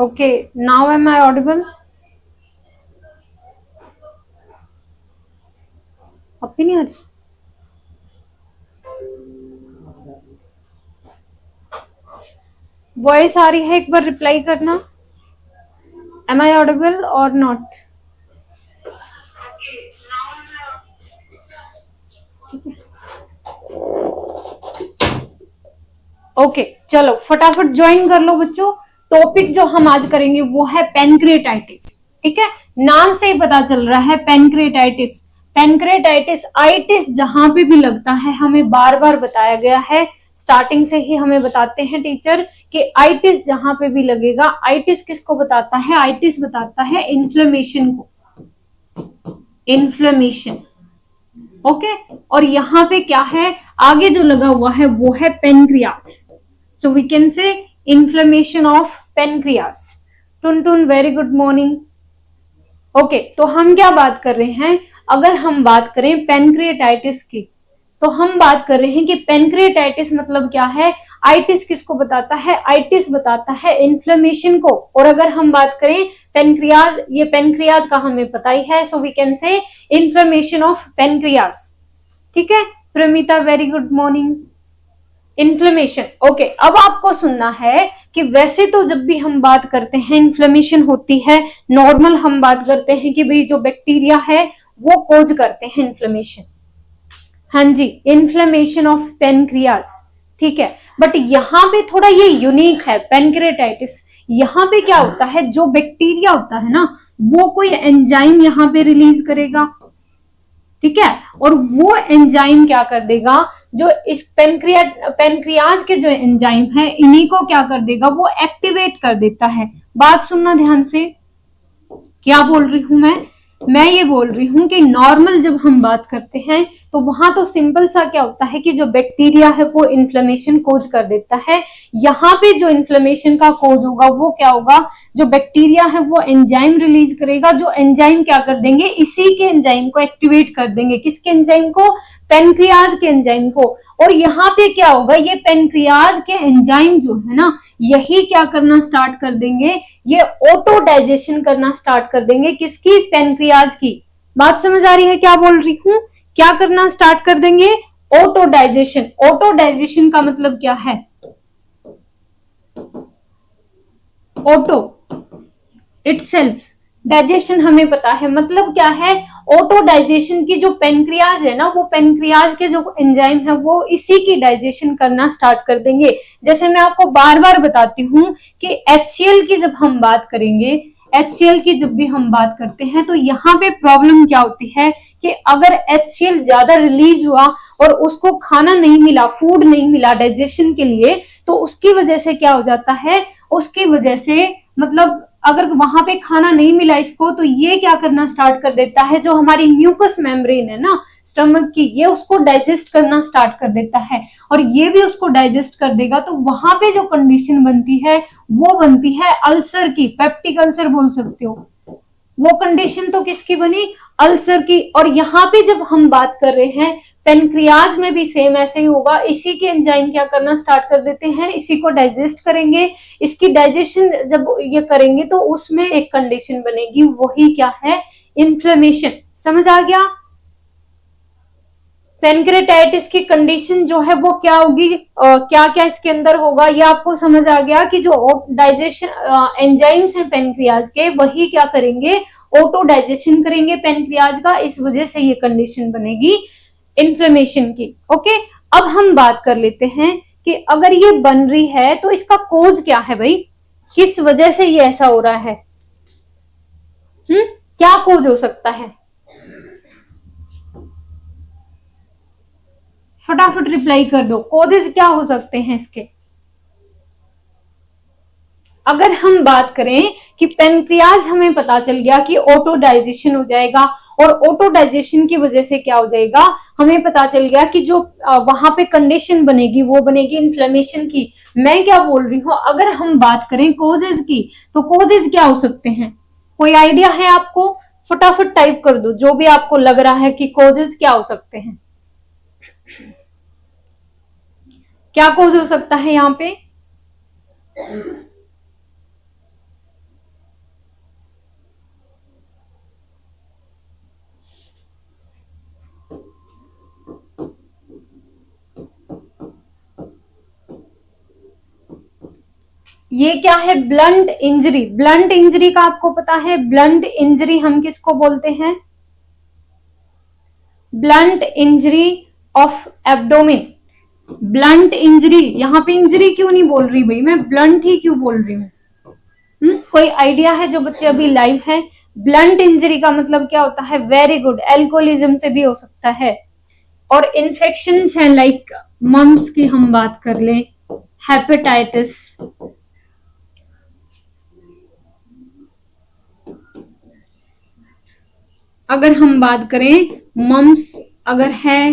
Okay, now am I audible? अब भी नहीं आ रही? वॉइस आ रही है, एक बार रिप्लाई करना. Am I audible or not? Okay, चलो फटाफट ज्वाइन कर लो बच्चों. टॉपिक जो हम आज करेंगे वो है पेनक्रिएटाइटिस. ठीक है, नाम से ही पता चल रहा है पेनक्रिएटाइटिस. पेनक्रिएटाइटिस आइटिस जहां पे भी लगता है हमें बार बार बताया गया है. स्टार्टिंग से ही हमें बताते हैं टीचर कि आइटिस जहां पे भी लगेगा. आइटिस किसको बताता है? आइटिस बताता है इन्फ्लेमेशन को. इन्फ्लेमेशन. ओके, और यहाँ पे क्या है आगे जो लगा हुआ है वो है pancreas. So we can say inflammation of pancreas. टुन टुन वेरी गुड मॉर्निंग. ओके, तो हम क्या बात कर रहे हैं? अगर हम बात करें पेनक्रिएटाइटिस की तो हम बात कर रहे हैं कि पेनक्रिएटाइटिस मतलब क्या है. आइटिस किसको बताता है? आइटिस बताता है इन्फ्लेमेशन को. और अगर हम बात करें पेनक्रियाज, ये पेनक्रियाज का हमें पता ही है. So we can say inflammation of pancreas. ठीक है, Pramita very good morning. Inflammation. Okay, अब आपको सुनना है कि वैसे तो जब भी हम बात करते हैं इन्फ्लेमेशन होती है, नॉर्मल हम बात करते हैं कि भाई जो बैक्टीरिया है वो कोज करते हैं इन्फ्लेमेशन. हाँ जी, इन्फ्लेमेशन ऑफ पेनक्रियाज. ठीक है, बट यहाँ पे थोड़ा ये यूनिक है पेनक्रिएटाइटिस. यहाँ पे क्या होता है, जो बैक्टीरिया होता है ना वो कोई एंजाइम यहाँ पे रिलीज करेगा. ठीक है, और वो एंजाइम क्या कर देगा, जो इस पेनक्रियाज के जो एंजाइम है इन्हीं को क्या कर देगा, वो एक्टिवेट कर देता है. बात सुनना ध्यान से. क्या बोल रही हूं मैं ये बोल रही हूं कि नॉर्मल जब हम बात करते हैं तो वहां तो सिंपल सा क्या होता है कि जो बैक्टीरिया है वो इन्फ्लेमेशन कोज कर देता है. यहाँ पे जो इन्फ्लेमेशन का कोज होगा वो क्या होगा, जो बैक्टीरिया है वो एंजाइम रिलीज करेगा. जो एंजाइम क्या कर देंगे, इसी के एंजाइम को एक्टिवेट कर देंगे. किसके एंजाइम को? पेनक्रियाज के एंजाइम को. और यहाँ पे क्या होगा, ये पेनक्रियाज के एंजाइम जो है ना यही क्या करना स्टार्ट कर देंगे, ये ऑटो डाइजेशन करना स्टार्ट कर देंगे. किसकी? पेनक्रियाज की. बात समझ आ रही है क्या बोल रही हूँ? क्या करना स्टार्ट कर देंगे? Auto digestion. ऑटो डाइजेशन का मतलब क्या है? Auto itself. डाइजेशन हमें पता है मतलब क्या है. ऑटो डाइजेशन की जो पेनक्रियाज है ना, वो पेनक्रियाज के जो एंजाइम है वो इसी की डाइजेशन करना स्टार्ट कर देंगे. जैसे मैं आपको बार बार बताती हूँ कि HCl की जब हम बात करेंगे, HCl की जब भी हम बात करते हैं तो यहाँ पे प्रॉब्लम क्या होती है कि अगर HCl ज्यादा रिलीज हुआ और उसको खाना नहीं मिला, फूड नहीं मिला डाइजेशन के लिए, तो उसकी वजह से क्या हो जाता है, उसकी वजह से मतलब अगर वहां पे खाना नहीं मिला इसको तो ये क्या करना स्टार्ट कर देता है, जो हमारी म्यूकस मेम्ब्रेन है ना स्टमक की, ये उसको डाइजेस्ट करना स्टार्ट कर देता है. और ये भी उसको डाइजेस्ट कर देगा तो वहां पे जो कंडीशन बनती है वो बनती है अल्सर की. पेप्टिक अल्सर बोल सकते हो. वो कंडीशन तो किसकी बनी? अल्सर की. और यहाँ पे जब हम बात कर रहे हैं पेनक्रियाज में भी सेम ऐसे ही होगा. इसी के एंजाइम क्या करना स्टार्ट कर देते हैं, इसी को डाइजेस्ट करेंगे. इसकी डाइजेशन जब ये करेंगे तो उसमें एक कंडीशन बनेगी, वही क्या है, इन्फ्लेमेशन. समझ आ गया? पेनक्रेटाइटिस की कंडीशन जो है वो क्या होगी, क्या क्या इसके अंदर होगा, ये आपको समझ आ गया कि जो डाइजेशन एंजाइम्स हैं पेनक्रियाज के वही क्या करेंगे, ऑटो डाइजेशन करेंगे पेनक्रियाज का. इस वजह से ये कंडीशन बनेगी इन्फ्लेमेशन की. ओके, अब हम बात कर लेते हैं कि अगर ये बन रही है तो इसका कोज क्या है भाई, किस वजह से ये ऐसा हो रहा है. क्या कोज हो सकता है? फटाफट रिप्लाई कर दो. कोजेज क्या हो सकते हैं इसके? अगर हम बात करें कि पेनक्रियाज हमें पता चल गया कि ऑटो डाइजेशन हो जाएगा, और ऑटो डाइजेशन की वजह से क्या हो जाएगा, हमें पता चल गया कि जो वहां पे कंडीशन बनेगी वो बनेगी इन्फ्लेमेशन की. मैं क्या बोल रही हूँ, अगर हम बात करें कोजेज की तो कोजेज क्या हो सकते हैं? कोई आइडिया है आपको? फटाफट टाइप कर दो जो भी आपको लग रहा है कि कोजेज क्या हो सकते हैं. क्या कोज हो सकता है यहाँ पे? ये क्या है? Blunt injury. ब्लंट इंजरी का आपको पता है, ब्लंट इंजरी हम किसको बोलते हैं? Blunt injury of abdomen. Blunt injury, यहां पे इंजरी क्यों नहीं बोल रही भाई मैं, ब्लंट ही क्यों बोल रही हूँ? कोई आइडिया है जो बच्चे अभी लाइव है? ब्लंट इंजरी का मतलब क्या होता है? वेरी गुड, एल्कोहलिज्म से भी हो सकता है। और इन्फेक्शंस हैं लाइक मम्स की हम बात कर लें, हेपेटाइटिस, अगर हम बात करें मम्स अगर है,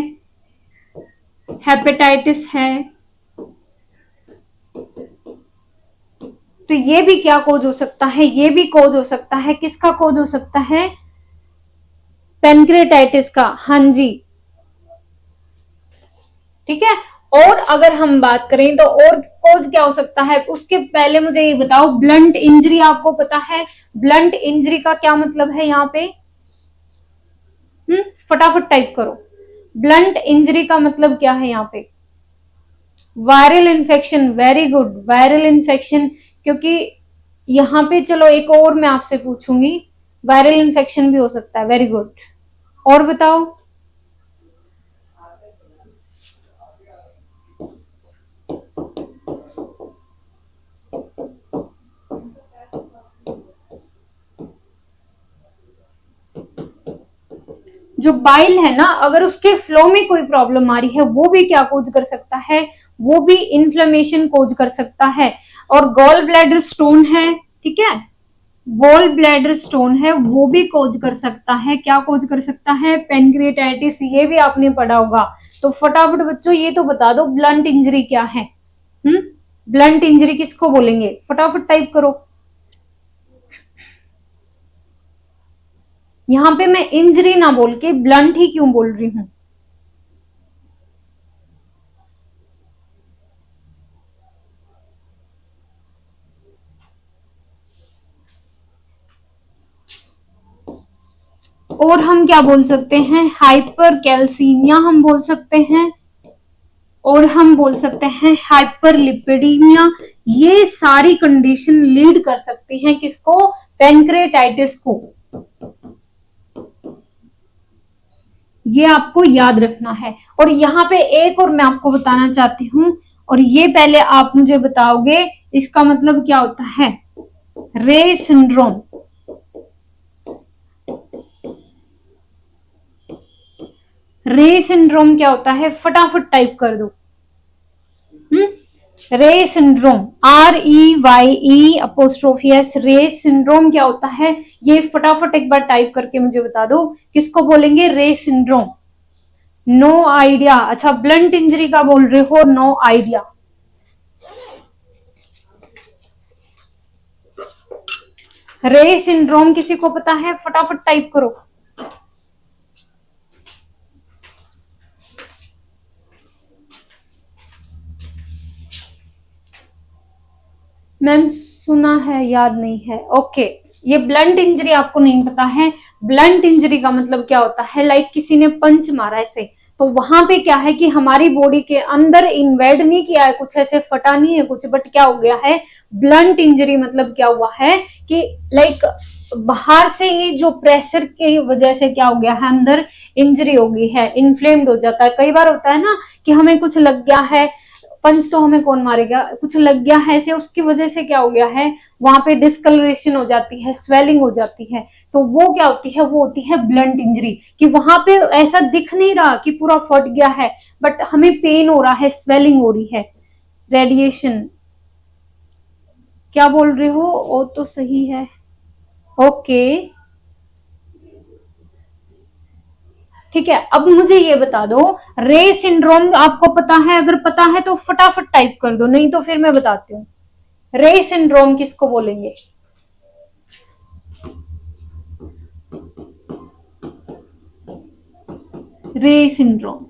हेपेटाइटिस है, तो ये भी क्या कोज हो सकता है? ये भी कोज हो सकता है, किसका कोज हो सकता है? पेनक्रेटाइटिस का। हाँ जी, ठीक है। और अगर हम बात करें तो और कोज क्या हो सकता है? उसके पहले मुझे ये बताओ, ब्लंट इंजरी आपको पता है? ब्लंट इंजरी का क्या मतलब है यहाँ पे? फटाफट टाइप करो, ब्लंट इंजरी का मतलब क्या है यहाँ पे? Viral infection. Very good, viral infection. क्योंकि यहाँ पे चलो एक और मैं आपसे पूछूंगी, वायरल इन्फेक्शन भी हो सकता है। वेरी गुड, और बताओ। जो बाइल है ना, अगर उसके फ्लो में कोई प्रॉब्लम आ रही है, वो भी क्या कोज कर सकता है? वो भी इन्फ्लेमेशन कोज कर सकता है। और गॉल ब्लैडर स्टोन है, ठीक है, गॉल ब्लैडर स्टोन है, वो भी कोज कर सकता है। क्या कोज कर सकता है? पेनक्रिएटाइटिस, ये भी आपने पढ़ा होगा। तो फटाफट बच्चों ये तो बता दो, ब्लंट इंजरी क्या है? ब्लंट इंजरी किसको बोलेंगे? फटाफट टाइप करो। यहां पे मैं इंजरी ना बोल के ब्लंट ही क्यों बोल रही हूं? और हम क्या बोल सकते हैं? हाइपर कैल्सीमिया हम बोल सकते हैं, और हम बोल सकते हैं हाइपरलिपिडीमिया। ये सारी कंडीशन लीड कर सकती हैं किसको? पेनक्रेटाइटिस को। ये आपको याद रखना है। और यहाँ पे एक और मैं आपको बताना चाहती हूं, और ये पहले आप मुझे बताओगे इसका मतलब क्या होता है? रे सिंड्रोम। रे सिंड्रोम क्या होता है? फटाफट टाइप कर दो। रे सिंड्रोम, REYE रे सिंड्रोम क्या होता है? ये फटाफट एक बार टाइप करके मुझे बता दो, किसको बोलेंगे रे सिंड्रोम? No idea. अच्छा, ब्लंट इंजरी का बोल रहे हो? No idea. रे सिंड्रोम किसी को पता है? फटाफट टाइप करो। मैम सुना है, याद नहीं है। ओके, ये ब्लंट इंजरी आपको नहीं पता है। ब्लंट इंजरी का मतलब क्या होता है? लाइक किसी ने पंच मारा ऐसे, तो वहां पे क्या है कि हमारी बॉडी के अंदर इन्वेड नहीं किया है, कुछ ऐसे फटा नहीं है कुछ, बट क्या हो गया है? ब्लंट इंजरी मतलब क्या हुआ है कि लाइक बाहर से ही जो प्रेशर की वजह से क्या हो गया है, अंदर इंजरी हो गई है, इन्फ्लेम्ड हो जाता है। कई बार होता है ना कि हमें कुछ लग गया है, पंच तो हमें कौन मारेगा, कुछ लग गया है ऐसे, उसकी वजह से क्या हो गया है, वहां पे डिस्कलरेशन हो जाती है, स्वेलिंग हो जाती है। तो वो क्या होती है? वो होती है ब्लंट इंजरी, कि वहां पे ऐसा दिख नहीं रहा कि पूरा फट गया है, बट हमें पेन हो रहा है, स्वेलिंग हो रही है। रेडिएशन, क्या बोल रहे हो? वो तो सही है। ओके, ठीक है। अब मुझे ये बता दो, रे सिंड्रोम आपको पता है? अगर पता है तो फटाफट टाइप कर दो, नहीं तो फिर मैं बताती हूँ। रे सिंड्रोम किसको बोलेंगे? रे सिंड्रोम,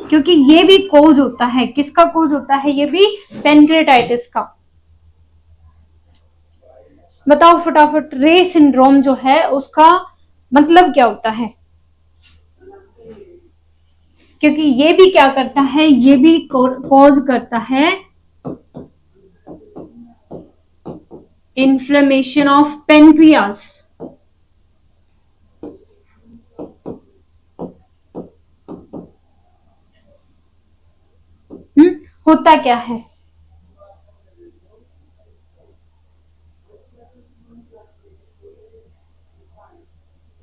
क्योंकि ये भी कोज होता है, किसका कोज होता है? ये भी पेनक्रेटाइटिस का। बताओ फटाफट, रे सिंड्रोम जो है उसका मतलब क्या होता है? क्योंकि ये भी क्या करता है? ये भी कोज करता है इन्फ्लेमेशन ऑफ पेनक्रियाज। होता क्या है?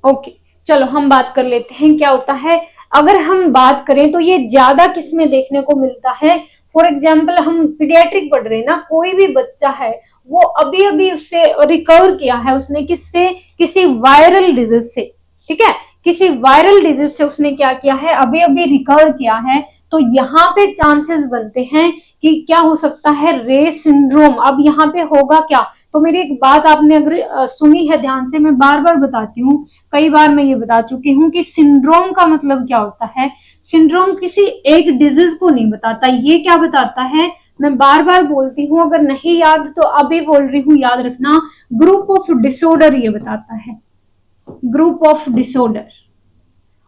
ओके, चलो हम बात कर लेते हैं क्या होता है। अगर हम बात करें तो ये ज्यादा किस में देखने को मिलता है। फॉर एग्जाम्पल हम पीडियाट्रिक पढ़ रहे हैं ना, कोई भी बच्चा है वो अभी अभी उससे रिकवर किया है, उसने किससे, किसी वायरल डिजीज से, ठीक है, किसी वायरल डिजीज से उसने क्या किया है, अभी अभी रिकवर किया है, तो यहाँ पे चांसेस बनते हैं कि क्या हो सकता है, रे सिंड्रोम। अब यहाँ पे होगा क्या, तो मेरी एक बात आपने अगर सुनी है ध्यान से, मैं बार बार बताती हूँ, कई बार मैं ये बता चुकी हूँ कि सिंड्रोम का मतलब क्या होता है। सिंड्रोम किसी एक डिजीज को नहीं बताता, ये क्या बताता है, मैं बार बार बोलती हूँ, अगर नहीं याद तो अभी बोल रही हूँ, याद रखना, ग्रुप ऑफ डिसऑर्डर ये बताता है, ग्रुप ऑफ डिसऑर्डर,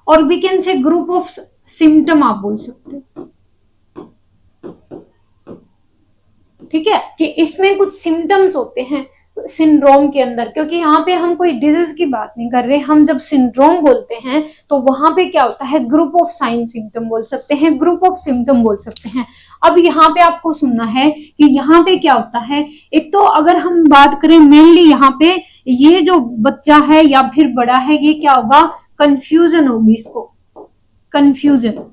और we can say group of symptom आप बोल सकते हो, ठीक है, कि इसमें कुछ सिम्टम्स होते हैं सिंड्रोम के अंदर, क्योंकि यहाँ पे हम कोई डिजीज की बात नहीं कर रहे, हम जब सिंड्रोम बोलते हैं तो वहां पे क्या होता है, ग्रुप ऑफ साइन सिम्टम बोल सकते हैं, ग्रुप ऑफ सिम्टम बोल सकते हैं। अब यहाँ पे आपको सुनना है कि यहाँ पे क्या होता है। एक तो अगर हम बात करें मेनली यहाँ पे, ये जो बच्चा है या फिर बड़ा है, ये क्या होगा, कंफ्यूजन होगी इसको, कंफ्यूजन,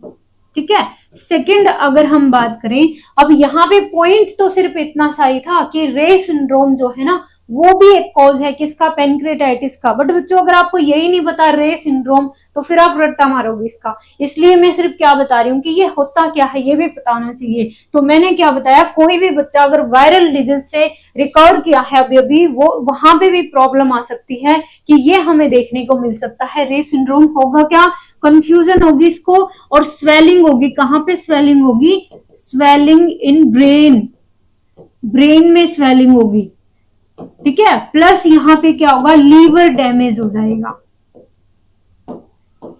ठीक है। सेकंड अगर हम बात करें, अब यहाँ पे पॉइंट तो सिर्फ इतना सा ही था कि रे सिंड्रोम जो है ना, वो भी एक कॉज है किसका, पेनक्रेटाइटिस का। बट बच्चों अगर आपको यही नहीं पता रे सिंड्रोम, तो फिर आप रट्टा मारोगे इसका। इसलिए मैं सिर्फ क्या बता रही हूँ कि ये होता क्या है, ये भी बताना चाहिए। तो मैंने क्या बताया, कोई भी बच्चा अगर वायरल डिजीज से रिकवर किया है अभी अभी, वो वहां पे भी प्रॉब्लम आ सकती है कि ये हमें देखने को मिल सकता है। रे सिंड्रोम होगा क्या, कंफ्यूजन होगी इसको, और स्वेलिंग होगी। कहां पे स्वेलिंग होगी, स्वेलिंग इन ब्रेन, ब्रेन में स्वेलिंग होगी, ठीक है। प्लस यहाँ पे क्या होगा, लीवर डैमेज हो जाएगा।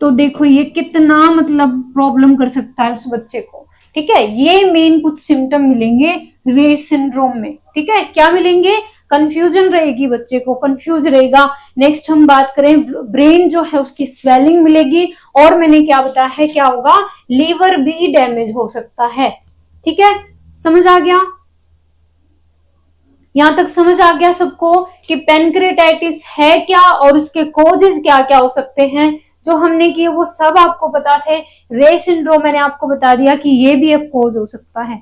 तो देखो ये कितना मतलब प्रॉब्लम कर सकता है उस बच्चे को, ठीक है। ये मेन कुछ सिम्टम मिलेंगे रे सिंड्रोम में, ठीक है। क्या मिलेंगे, कंफ्यूजन रहेगी, बच्चे को कंफ्यूज रहेगा। नेक्स्ट हम बात करें, ब्रेन जो है उसकी स्वेलिंग मिलेगी, और मैंने क्या बताया है, क्या होगा, लीवर भी डैमेज हो सकता है, ठीक है। समझ आ गया, यहां तक समझ आ गया सबको कि पेनक्रेटाइटिस है क्या और उसके कॉजेज क्या क्या हो सकते हैं। जो हमने किए वो सब आपको पता थे। रे सिंड्रोम मैंने आपको बता दिया कि ये भी एक कॉज हो सकता है।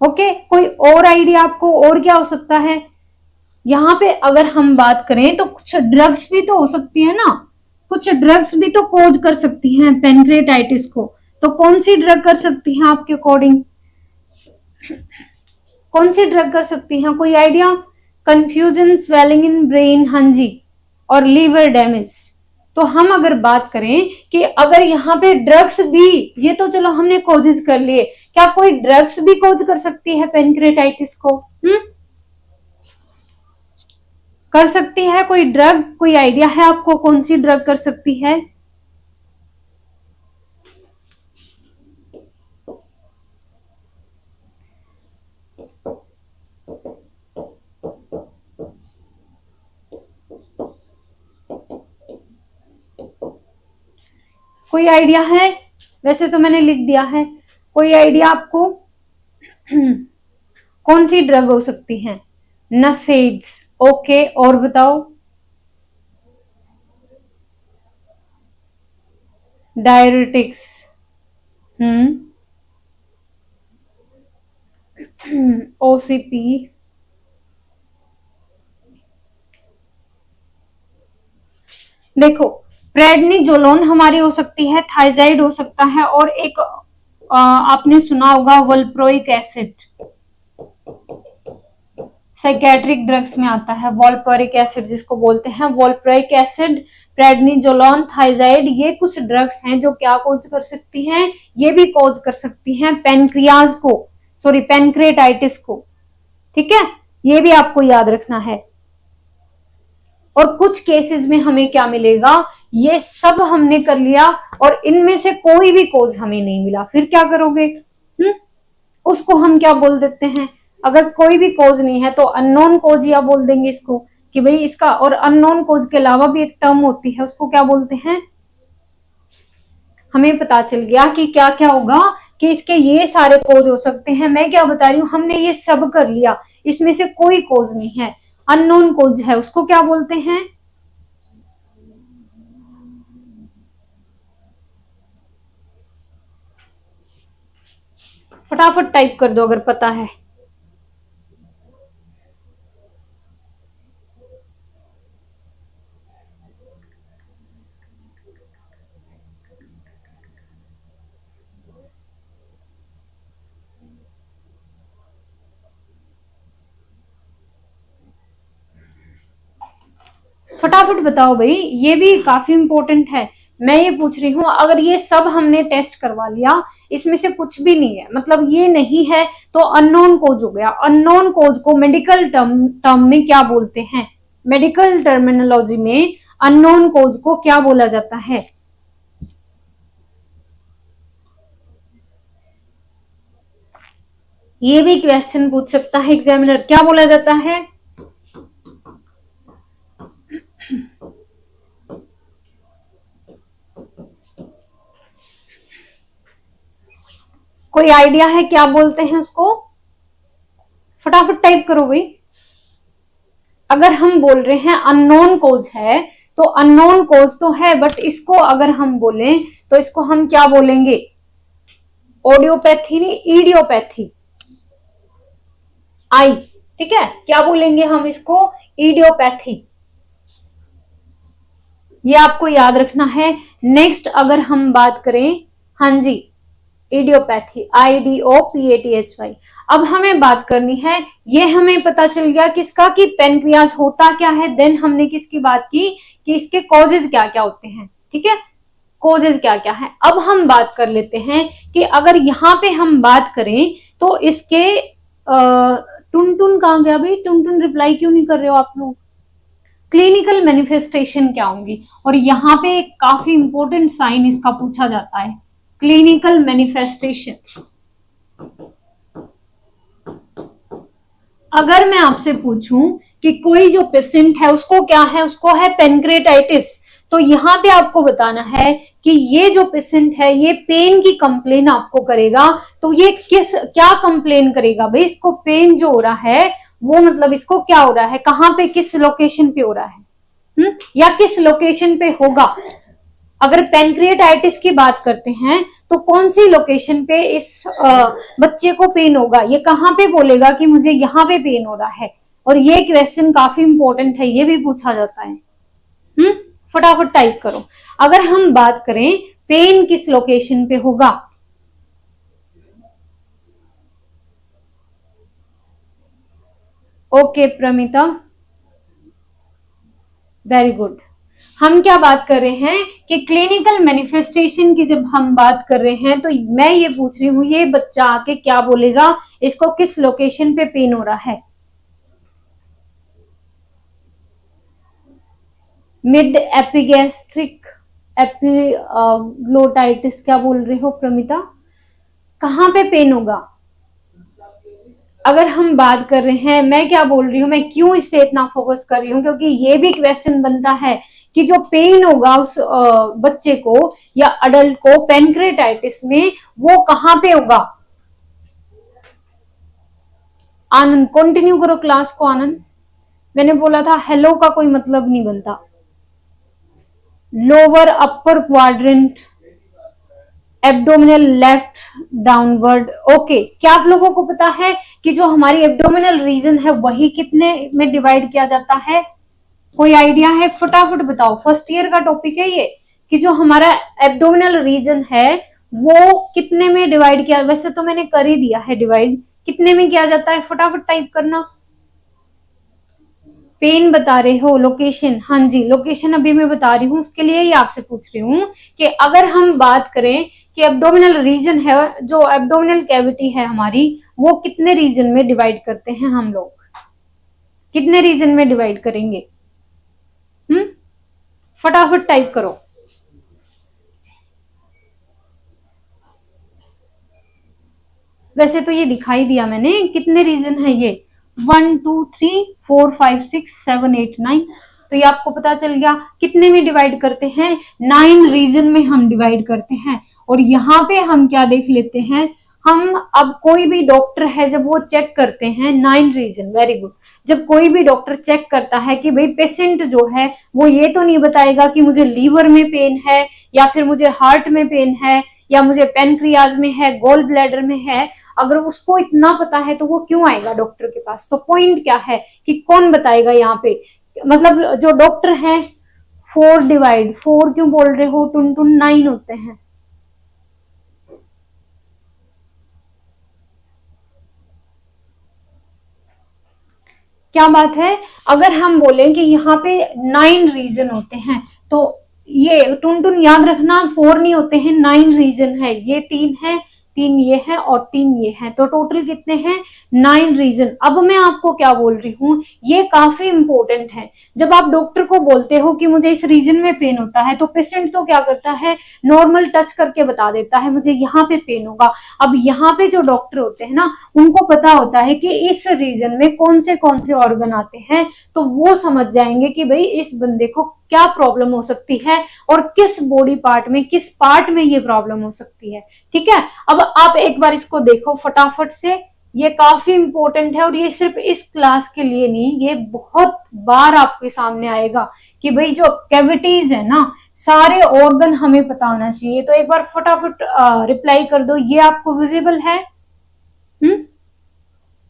ओके, कोई और आइडिया आपको, और क्या हो सकता है। यहाँ पे अगर हम बात करें तो कुछ ड्रग्स भी तो हो सकती है ना, कुछ ड्रग्स भी तो कॉज कर सकती हैं पेनक्रेटाइटिस को। तो कौन सी ड्रग कर सकती है आपके अकॉर्डिंग, कौन सी ड्रग कर सकती हैं, कोई idea. Confusion, swelling in brain, हाँ जी, और लीवर डैमेज। तो हम अगर बात करें कि अगर यहाँ पे ड्रग्स भी, ये तो चलो हमने कोजेस कर लिए, क्या कोई ड्रग्स भी कोज कर सकती है पेनक्रेटाइटिस को, कर सकती है कोई ड्रग, कोई आइडिया है आपको कौन सी ड्रग कर सकती है। कोई आइडिया है, वैसे तो मैंने लिख दिया है, कोई आइडिया आपको कौन सी ड्रग हो सकती है। नसेड्स, ओके, और बताओ। डायरेटिक्स, ओसीपी, देखो प्रेडनिजोलोन हमारी हो सकती है, थाइजाइड हो सकता है, और एक आपने सुना होगा वोल्प्रोइक एसिड, साइकेट्रिक ड्रग्स में आता है वोल्प्रोइक एसिड जिसको बोलते हैं। वोल्प्रोइक एसिड, प्रेडनिजोलोन, थाइजाइड, ये कुछ ड्रग्स हैं जो क्या कोज कर सकती हैं, ये भी कोज कर सकती हैं पेनक्रियाज को, सॉरी पेनक्रेटाइटिस को, ठीक है। ये भी आपको याद रखना है। और कुछ केसेस में हमें क्या मिलेगा, ये सब हमने कर लिया और इनमें से कोई भी कोज हमें नहीं मिला, फिर क्या करोगे। उसको हम क्या बोल देते हैं, अगर कोई भी कोज नहीं है तो अननोन कोज या बोल देंगे इसको कि भाई इसका, और अननोन कोज के अलावा भी एक टर्म होती है उसको क्या बोलते हैं। हमें पता चल गया कि क्या क्या होगा, कि इसके ये सारे कोज हो सकते हैं। मैं क्या बता रही हूँ, हमने ये सब कर लिया, इसमें से कोई कोज नहीं है, अननोन कोज है, उसको क्या बोलते हैं। फटाफट टाइप कर दो अगर पता है। फटाफट बताओ भाई, ये भी काफी इंपॉर्टेंट है। मैं ये पूछ रही हूँ, अगर ये सब हमने टेस्ट करवा लिया, इसमें से कुछ भी नहीं है, मतलब ये नहीं है, तो अननोन कोज हो गया। अननोन कोज को मेडिकल टर्म में क्या बोलते हैं, मेडिकल टर्मिनोलॉजी में अननोन कोज को क्या बोला जाता है। ये भी क्वेश्चन पूछ सकता है एग्जामिनर, क्या बोला जाता है। कोई आइडिया है क्या बोलते हैं उसको, फटाफट टाइप करो भाई। अगर हम बोल रहे हैं अननोन कोज है, तो अननोन कोज तो है, बट इसको अगर हम बोलें तो इसको हम क्या बोलेंगे, ऑडियोपैथी नहीं, ईडियोपैथी, आई, ठीक है, क्या बोलेंगे हम इसको, ईडियोपैथी। ये आपको याद रखना है। नेक्स्ट अगर हम बात करें, हाँ जी, इडियोपैथी, IDOPATHY। अब हमें बात करनी है, ये हमें पता चल गया किसका, कि पेनक्रियाज होता क्या है। देन हमने किसकी बात की, कि इसके कॉजेज क्या क्या होते हैं, ठीक है, कॉजेज क्या क्या है। अब हम बात कर लेते हैं कि अगर यहाँ पे हम बात करें तो इसके टुन टुन कहाँ गया भाई, टुन टुन रिप्लाई क्यों नहीं कर रहे हो आप लोग। क्लिनिकल मैनिफेस्टेशन क्या होंगी, और यहाँ पे एक काफी इंपॉर्टेंट साइन इसका पूछा जाता है, क्लिनिकल मैनिफेस्टेशन। अगर मैं आपसे पूछूं कि कोई जो पेशेंट है उसको क्या है, उसको है पेनक्रेटाइटिस, तो यहाँ पे आपको बताना है कि ये जो पेशेंट है ये पेन की कंप्लेन आपको करेगा, तो ये किस क्या कंप्लेन करेगा भाई, इसको पेन जो हो रहा है वो, मतलब इसको क्या हो रहा है, कहाँ पे, किस लोकेशन पे हो रहा है, या किस लोकेशन पे होगा। अगर पेनक्रिएटाइटिस की बात करते हैं तो कौन सी लोकेशन पे इस बच्चे को पेन होगा, ये कहाँ पे बोलेगा कि मुझे यहाँ पे पेन हो रहा है। और ये क्वेश्चन काफी इंपॉर्टेंट है, ये भी पूछा जाता है। फटाफट टाइप करो। अगर हम बात करें पेन किस लोकेशन पे होगा, ओके प्रमिता, वेरी गुड। हम क्या बात कर रहे हैं कि क्लिनिकल मैनिफेस्टेशन की जब हम बात कर रहे हैं, तो मैं ये पूछ रही हूँ ये बच्चा आके क्या बोलेगा, इसको किस लोकेशन पे पेन हो रहा है। मिड एपिगैस्ट्रिक एपिग्लोटाइटिस, क्या बोल रहे हो प्रमिता, कहाँ पे पेन होगा। अगर हम बात कर रहे हैं, मैं क्या बोल रही हूँ, मैं क्यों इस पे इतना फोकस कर रही हूँ, क्योंकि ये भी क्वेश्चन बनता है कि जो पेन होगा उस बच्चे को या अडल्ट को पेनक्रेटाइटिस में, वो कहाँ पे होगा। आनंद कंटिन्यू करो क्लास को। आनंद, मैंने बोला था हेलो का कोई मतलब नहीं बनता। Lower upper quadrant, abdominal left downward, okay. क्या आप लोगों को पता है कि जो हमारी एब्डोमिनल रीजन है वही कितने में डिवाइड किया जाता है, कोई आइडिया है, फटाफट बताओ। फर्स्ट ईयर का टॉपिक है ये, कि जो हमारा एब्डोमिनल रीजन है वो कितने में डिवाइड किया, वैसे तो मैंने कर ही दिया है डिवाइड, कितने में किया जाता है, फटाफट टाइप करना। पेन बता रहे हो, लोकेशन, हाँ जी लोकेशन अभी मैं बता रही हूँ, उसके लिए ही आपसे पूछ रही हूँ कि अगर हम बात करें कि एब्डोमिनल रीजन है, जो एब्डोमिनल कैविटी है हमारी, वो कितने रीजन में डिवाइड करते हैं हम लोग, कितने रीजन में डिवाइड करेंगे। फटाफट टाइप करो। वैसे तो ये दिखाई दिया मैंने, कितने रीजन है ये, 1 2 3 4 5 6 7 8 9, तो ये आपको पता चल गया। कितने में डिवाइड करते हैं, 9 रीजन में हम डिवाइड करते हैं। और यहाँ पे हम क्या देख लेते हैं, हम अब कोई भी डॉक्टर है जब वो चेक करते हैं 9 रीजन, वेरी गुड, जब कोई भी डॉक्टर चेक करता है कि भाई पेशेंट जो है वो ये तो नहीं बताएगा कि मुझे लीवर में पेन है, या फिर मुझे हार्ट में पेन है, या मुझे पेनक्रियाज में है, गोल ब्लैडर में है। अगर उसको इतना पता है तो वो क्यों आएगा डॉक्टर के पास? तो पॉइंट क्या है कि कौन बताएगा यहाँ पे, मतलब जो डॉक्टर है 4 डिवाइड, 4 क्यों बोल रहे हो, टुन टुन 9 होते हैं। क्या बात है, अगर हम बोलें कि यहाँ पे 9 रीजन होते हैं, तो ये टुन टुन याद रखना, 4 नहीं होते हैं, 9 रीजन है। ये 3 है, 3 ये है और 3 ये है, तो टोटल कितने हैं, 9 रीजन। अब मैं आपको क्या बोल रही हूँ, ये काफी इंपॉर्टेंट है। जब आप डॉक्टर को बोलते हो कि मुझे इस रीजन में पेन होता है, तो पेशेंट तो क्या करता है, नॉर्मल टच करके बता देता है मुझे यहाँ पे पेन होगा। अब यहाँ पे जो डॉक्टर होते हैं ना, उनको पता होता है कि इस रीजन में कौन से ऑर्गन आते हैं, तो वो समझ जाएंगे कि भाई इस बंदे को क्या प्रॉब्लम हो सकती है और किस बॉडी पार्ट में, किस पार्ट में ये प्रॉब्लम हो सकती है। ठीक है, अब आप एक बार इसको देखो फटाफट से, ये काफी इंपॉर्टेंट है और ये सिर्फ इस क्लास के लिए नहीं, ये बहुत बार आपके सामने आएगा कि भाई जो कैविटीज है ना, सारे ऑर्गन हमें पता होना चाहिए। तो एक बार फटाफट रिप्लाई कर दो, ये आपको विजिबल है?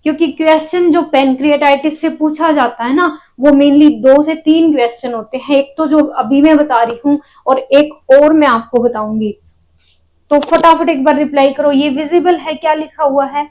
क्योंकि क्वेश्चन जो पेनक्रिएटाइटिस से पूछा जाता है ना, वो मेनली 2 से 3 क्वेश्चन होते हैं। एक तो जो अभी मैं बता रही हूँ और एक और मैं आपको बताऊंगी। तो फटाफट एक बार रिप्लाई करो, ये विजिबल है क्या लिखा हुआ है?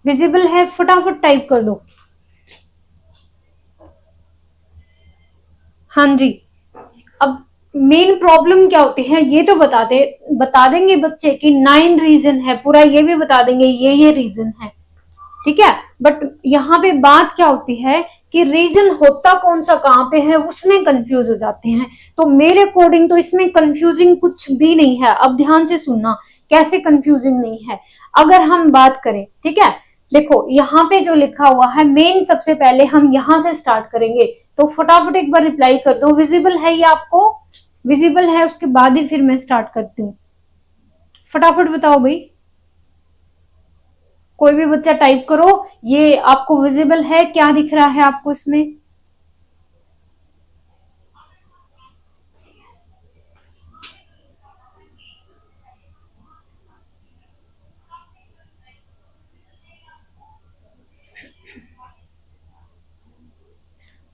विजिबल है, फटाफट टाइप कर दो। हाँ जी। अब मेन प्रॉब्लम क्या होती है ये तो बता देंगे बच्चे कि 9 रीजन है, पूरा ये भी बता देंगे ये रीजन है। ठीक है, बट यहाँ पे बात क्या होती है कि रीजन होता कौन सा कहाँ पे है, उसमें कंफ्यूज हो जाते हैं। तो मेरे अकॉर्डिंग तो इसमें कंफ्यूजिंग कुछ भी नहीं है। अब ध्यान से सुनना, कैसे कंफ्यूजिंग नहीं है। अगर हम बात करें, ठीक है, देखो यहाँ पे जो लिखा हुआ है, मेन सबसे पहले हम यहाँ से स्टार्ट करेंगे। तो फटाफट एक बार रिप्लाई कर दो, विजिबल है ये आपको? विजिबल है, उसके बाद ही फिर मैं स्टार्ट करती हूँ। फटाफट बताओ भाई, कोई भी बच्चा टाइप करो, ये आपको विजिबल है? क्या दिख रहा है आपको इसमें?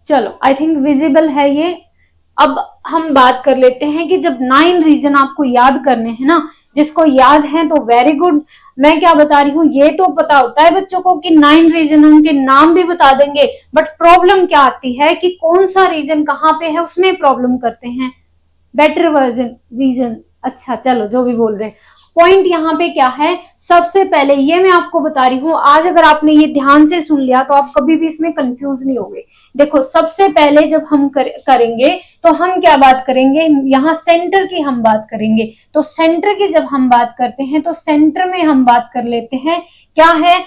चलो, आई थिंक विजिबल है ये। अब हम बात कर लेते हैं कि जब 9 रीजन आपको याद करने हैं ना, जिसको याद है तो वेरी गुड। मैं क्या बता रही हूँ, ये तो पता होता है बच्चों को कि 9 रीजन, उनके नाम भी बता देंगे, बट प्रॉब्लम क्या आती है कि कौन सा रीजन कहाँ पे है, उसमें प्रॉब्लम करते हैं। बेटर वर्जन रीजन, अच्छा चलो जो भी बोल रहे हैं। पॉइंट यहाँ पे क्या है, सबसे पहले ये मैं आपको बता रही हूँ, आज अगर आपने ये ध्यान से सुन लिया तो आप कभी भी इसमें कंफ्यूज नहीं होंगे। देखो, सबसे पहले जब हम करेंगे तो हम क्या बात करेंगे, यहाँ सेंटर की हम बात करेंगे। तो सेंटर की जब हम बात करते हैं तो सेंटर में हम बात कर लेते हैं क्या है।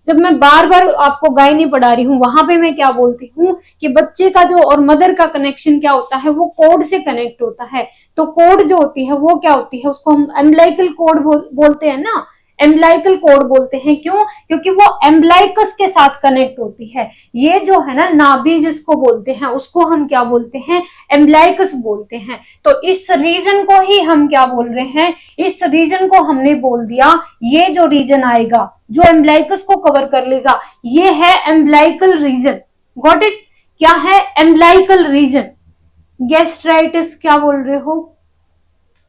जब मैं बार बार आपको गायनी पढ़ा रही हूँ, वहां पे मैं क्या बोलती हूँ कि बच्चे का जो और मदर का कनेक्शन क्या होता है, वो कोड से कनेक्ट होता है। तो कोड जो होती है वो क्या होती है, उसको हम एम्बलाइकल कोड बोलते हैं ना, एम्बलाइकल कोड बोलते हैं। क्यों? क्योंकि वो एम्बलाइकस के साथ कनेक्ट होती है। ये जो है ना नाभि जिसको बोलते हैं, उसको हम क्या बोलते हैं, एम्बलाइकस बोलते हैं। तो इस रीजन को ही हम क्या बोल रहे हैं, इस रीजन को हमने बोल दिया, ये जो रीजन आएगा जो एम्बलाइकस को कवर कर लेगा, ये है एम्बलाइकल रीजन। Got it? क्या है? एम्बलाइकल रीजन। गैस्ट्राइटिस क्या बोल रहे हो?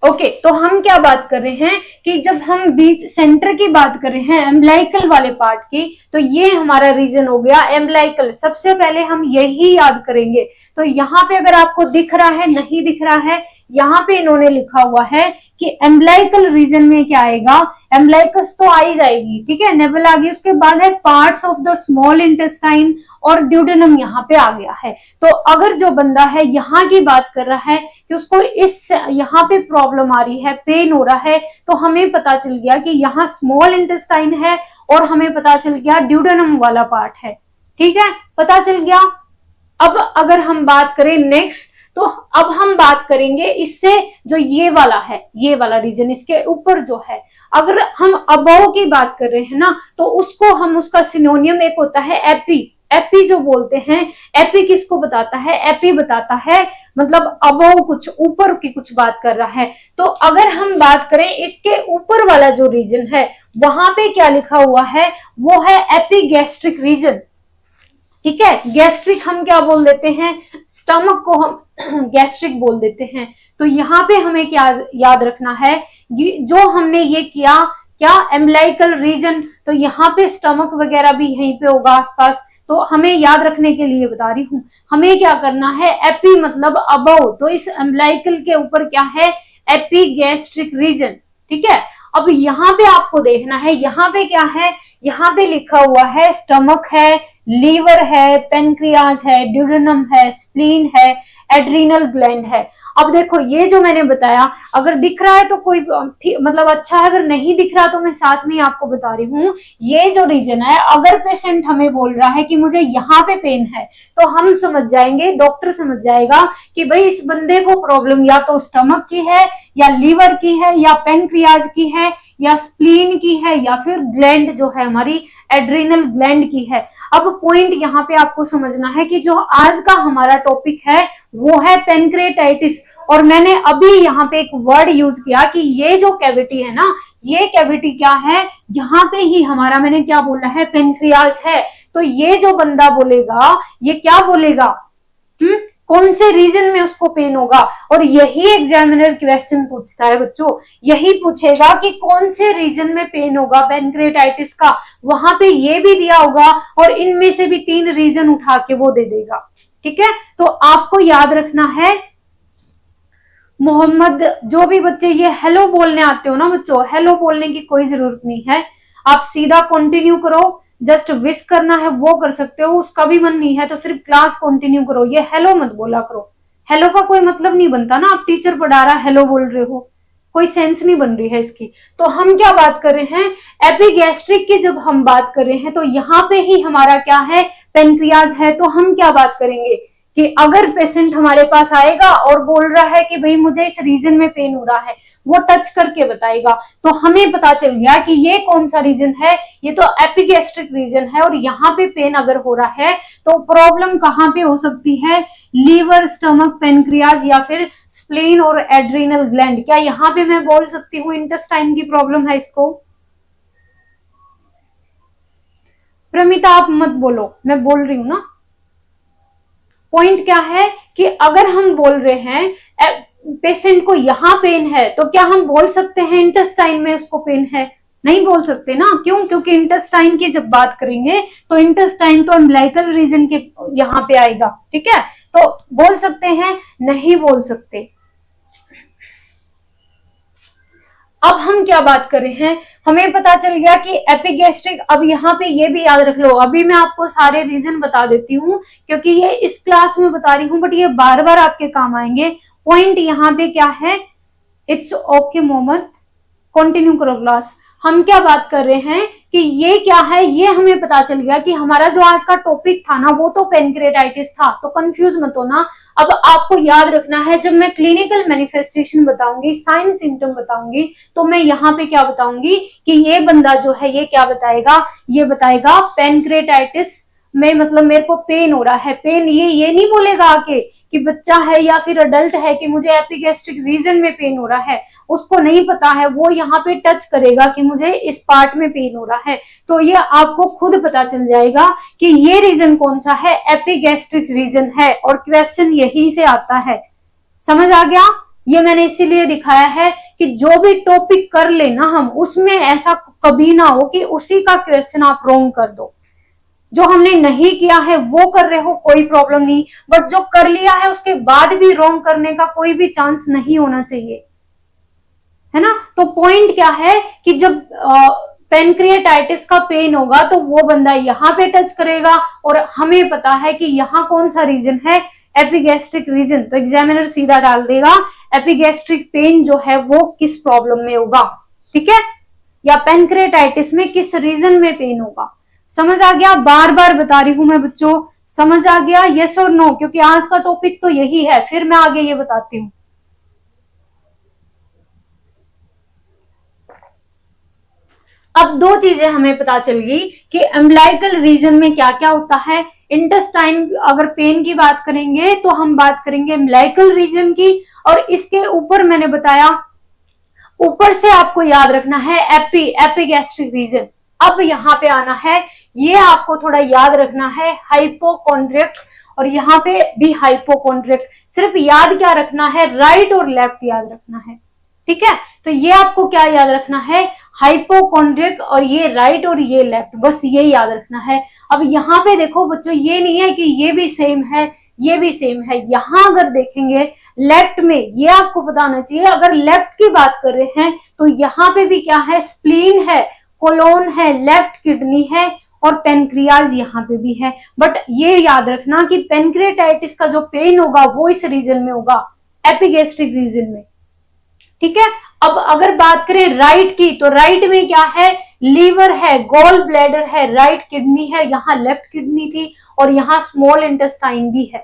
ओके तो हम क्या बात कर रहे हैं कि जब हम बीच सेंटर की बात कर रहे हैं एम्बलाइकल वाले पार्ट की, तो ये हमारा रीजन हो गया एम्बलाइकल। सबसे पहले हम यही याद करेंगे। तो यहाँ पे अगर आपको दिख रहा है, नहीं दिख रहा है, यहाँ पे इन्होंने लिखा हुआ है कि एम्बलाइकल रीजन में क्या आएगा, एम्बलाइकस तो आ ही जाएगी, ठीक है, नेवल आ गई, उसके बाद है parts of the small intestine और ड्यूडेनम यहाँ पे आ गया है। तो अगर जो बंदा है यहाँ की बात कर रहा है कि उसको इस यहाँ पे प्रॉब्लम आ रही है, पेन हो रहा है, तो हमें पता चल गया कि यहाँ स्मॉल इंटेस्टाइन है और हमें पता चल गया ड्यूडेनम वाला पार्ट है, ठीक है, पता चल गया। अब अगर हम बात करें नेक्स्ट, तो अब हम बात करेंगे इससे जो ये वाला है, ये वाला रीजन इसके ऊपर जो है, अगर हम अबव की बात कर रहे हैं ना, तो उसको हम उसका सिनोनियम एक होता है एपी। एपी जो बोलते हैं, एपी किसको बताता है, एपी बताता है मतलब अबव कुछ ऊपर की कुछ बात कर रहा है। तो अगर हम बात करें इसके ऊपर वाला जो रीजन है, वहां पे क्या लिखा हुआ है, वो है एपीगैस्ट्रिक रीजन, ठीक है। गैस्ट्रिक हम क्या बोल देते हैं, स्टमक को हम गैस्ट्रिक बोल देते हैं। तो यहाँ पे हमें क्या याद रखना है, जो हमने ये किया क्या, एम्बलाइकल रीजन, तो यहाँ पे स्टमक वगैरह भी यहीं पे होगा आसपास, तो हमें याद रखने के लिए बता रही हूँ। हमें क्या करना है, एपी मतलब अबव, तो इस एम्बलाइकल के ऊपर क्या है, एपीगैस्ट्रिक रीजन, ठीक है। अब यहाँ पे आपको देखना है, यहाँ पे क्या है, यहाँ पे लिखा हुआ है स्टमक है, लीवर है, पेनक्रियाज है, ड्यूडेनम है, स्प्लीन है, एड्रीनल ग्लैंड है। अब देखो ये जो मैंने बताया, अगर दिख रहा है तो कोई मतलब अच्छा है, अगर नहीं दिख रहा तो मैं साथ में आपको बता रही हूँ। ये जो रीजन है, अगर पेशेंट हमें बोल रहा है कि मुझे यहाँ पे पेन है, तो हम समझ जाएंगे, डॉक्टर समझ जाएगा कि भाई इस बंदे को प्रॉब्लम या तो स्टमक की है, या लीवर की है, या पेनक्रियाज की है, या स्प्लीन की है, या फिर ग्लैंड जो है हमारी एड्रीनल ग्लैंड की है। अब पॉइंट यहाँ पे आपको समझना है कि जो आज का हमारा टॉपिक है वो है पेनक्रेटाइटिस, और मैंने अभी यहाँ पे एक वर्ड यूज किया कि ये जो कैविटी है ना, ये कैविटी क्या है, यहाँ पे ही हमारा मैंने क्या बोला है, पेनक्रियाज है। तो ये जो बंदा बोलेगा, ये क्या बोलेगा, कौन से रीजन में उसको पेन होगा, और यही एग्जामिनर क्वेश्चन पूछता है बच्चों, यही पूछेगा कि कौन से रीजन में पेन होगा पेनक्रेटाइटिस का, वहां पे ये भी दिया होगा और इनमें से भी 3 रीजन उठा के वो दे देगा, ठीक है। तो आपको याद रखना है, मोहम्मद, जो भी बच्चे ये हेलो बोलने आते हो ना बच्चों, हेलो बोलने की कोई जरूरत नहीं है, आप सीधा कंटिन्यू करो, जस्ट विश करना है वो कर सकते हो, उसका भी मन नहीं है तो सिर्फ क्लास कंटिन्यू करो, ये हेलो मत बोला करो। हेलो का कोई मतलब नहीं बनता ना, आप टीचर पढ़ा रहा हेलो बोल रहे हो, कोई सेंस नहीं बन रही है इसकी। तो हम क्या बात कर रहे हैं, एपीगैस्ट्रिक की जब हम बात कर रहे हैं, तो यहाँ पे ही हमारा क्या है, पेनक्रियाज है। तो हम क्या बात करेंगे कि अगर पेशेंट हमारे पास आएगा और बोल रहा है कि भाई मुझे इस रीजन में पेन हो रहा है, वो टच करके बताएगा, तो हमें पता चल गया कि ये कौन सा रीजन है, ये तो एपीगैस्ट्रिक रीजन है। और यहाँ पे पेन अगर हो रहा है तो प्रॉब्लम कहाँ पे हो सकती है, लीवर, स्टमक, पेनक्रियाज, या फिर स्प्लीन और एड्रीनल ग्लैंड। क्या यहाँ पे मैं बोल सकती हूँ इंटेस्टाइन की प्रॉब्लम है इसको? प्रमिता आप मत बोलो, मैं बोल रही हूँ ना। पॉइंट क्या है कि अगर हम बोल रहे हैं पेशेंट को यहाँ पेन है, तो क्या हम बोल सकते हैं इंटेस्टाइन में उसको पेन है? नहीं बोल सकते ना, क्यों? क्योंकि इंटेस्टाइन की जब बात करेंगे तो इंटेस्टाइन तो अम्बिलिकल रीजन के यहाँ पे आएगा, ठीक है। तो बोल सकते हैं, नहीं बोल सकते। अब हम क्या बात कर रहे हैं, हमें पता चल गया कि एपीगैस्ट्रिक। अब यहाँ पे ये भी याद रख लो, अभी मैं आपको सारे रीजन बता देती हूँ क्योंकि ये इस क्लास में बता रही हूँ, बट ये बार बार आपके काम आएंगे। पॉइंट यहाँ पे क्या है, इट्स ओके मोहम्मद, कंटिन्यू करो क्लास। हम क्या बात कर रहे हैं कि ये क्या है, ये हमें पता चल गया कि हमारा जो आज का टॉपिक था ना, वो तो पेनक्रेटाइटिस था, तो कंफ्यूज मत होना। अब आपको याद रखना है, जब मैं क्लिनिकल मैनिफेस्टेशन बताऊंगी, साइन सिम्टम बताऊंगी, तो मैं यहाँ पे क्या बताऊंगी कि ये बंदा जो है ये क्या बताएगा, ये बताएगा पेनक्रेटाइटिस में मतलब मेरे को पेन हो रहा है। पेन ये नहीं बोलेगा आके कि बच्चा है या फिर अडल्ट है कि मुझे एपीगैस्ट्रिक रीजन में पेन हो रहा है, उसको नहीं पता है। वो यहाँ पे टच करेगा कि मुझे इस पार्ट में पेन हो रहा है, तो ये आपको खुद पता चल जाएगा कि ये रीजन कौन सा है, एपीगैस्ट्रिक रीजन है, और क्वेश्चन यही से आता है। समझ आ गया? ये मैंने इसीलिए दिखाया है कि जो भी टॉपिक कर लेना हम, उसमें ऐसा कभी ना हो कि उसी का क्वेश्चन आप रॉन्ग कर दो। जो हमने नहीं किया है वो कर रहे हो कोई प्रॉब्लम नहीं, बट जो कर लिया है उसके बाद भी रॉन्ग करने का कोई भी चांस नहीं होना चाहिए, है ना। तो पॉइंट क्या है कि जब पेनक्रिएटाइटिस का पेन होगा तो वो बंदा यहाँ पे टच करेगा, और हमें पता है कि यहाँ कौन सा रीजन है, एपिगैस्ट्रिक रीजन। तो एग्जामिनर सीधा डाल देगा एपिगैस्ट्रिक पेन जो है वो किस प्रॉब्लम में होगा, ठीक है, या पेनक्रिएटाइटिस में किस रीजन में पेन होगा। समझ आ गया? बार बार बता रही हूं मैं बच्चों, समझ आ गया? यस और नो? क्योंकि आज का टॉपिक तो यही है, फिर मैं आगे ये बताती हूँ। अब दो चीजें हमें पता चल गई कि अम्बिलिकल रीजन में क्या क्या होता है। इंटेस्टाइन, अगर पेन की बात करेंगे तो हम बात करेंगे अम्बिलिकल रीजन की, और इसके ऊपर मैंने बताया, ऊपर से आपको याद रखना है एपिगैस्ट्रिक रीजन। अब यहाँ पे आना है, ये आपको थोड़ा याद रखना है हाइपोकॉन्ड्रियक, और यहाँ पे भी हाइपोकॉन्ड्रियक। सिर्फ याद क्या रखना है, राइट और लेफ्ट याद रखना है, ठीक है। तो ये आपको क्या याद रखना है, हाइपोकॉन्ड्रियक, और ये राइट और ये लेफ्ट, बस ये याद रखना है। अब यहाँ पे देखो बच्चों, ये नहीं है कि ये भी सेम है ये भी सेम है। यहाँ अगर देखेंगे लेफ्ट में, ये आपको पता होना चाहिए, अगर लेफ्ट की बात कर रहे हैं तो यहाँ पे भी क्या है, स्प्लीन है, कोलोन है, लेफ्ट किडनी है, और पेनक्रियाज यहाँ पे भी है। बट ये याद रखना कि पेनक्रिएटाइटिस का जो पेन होगा वो इस रीजन में होगा, एपिगैस्ट्रिक रीजन में, ठीक है। अब अगर बात करें राइट की, तो राइट में क्या है, लीवर है, गॉल ब्लैडर है, राइट किडनी है, यहाँ लेफ्ट किडनी थी, और यहाँ स्मॉल इंटेस्टाइन भी है,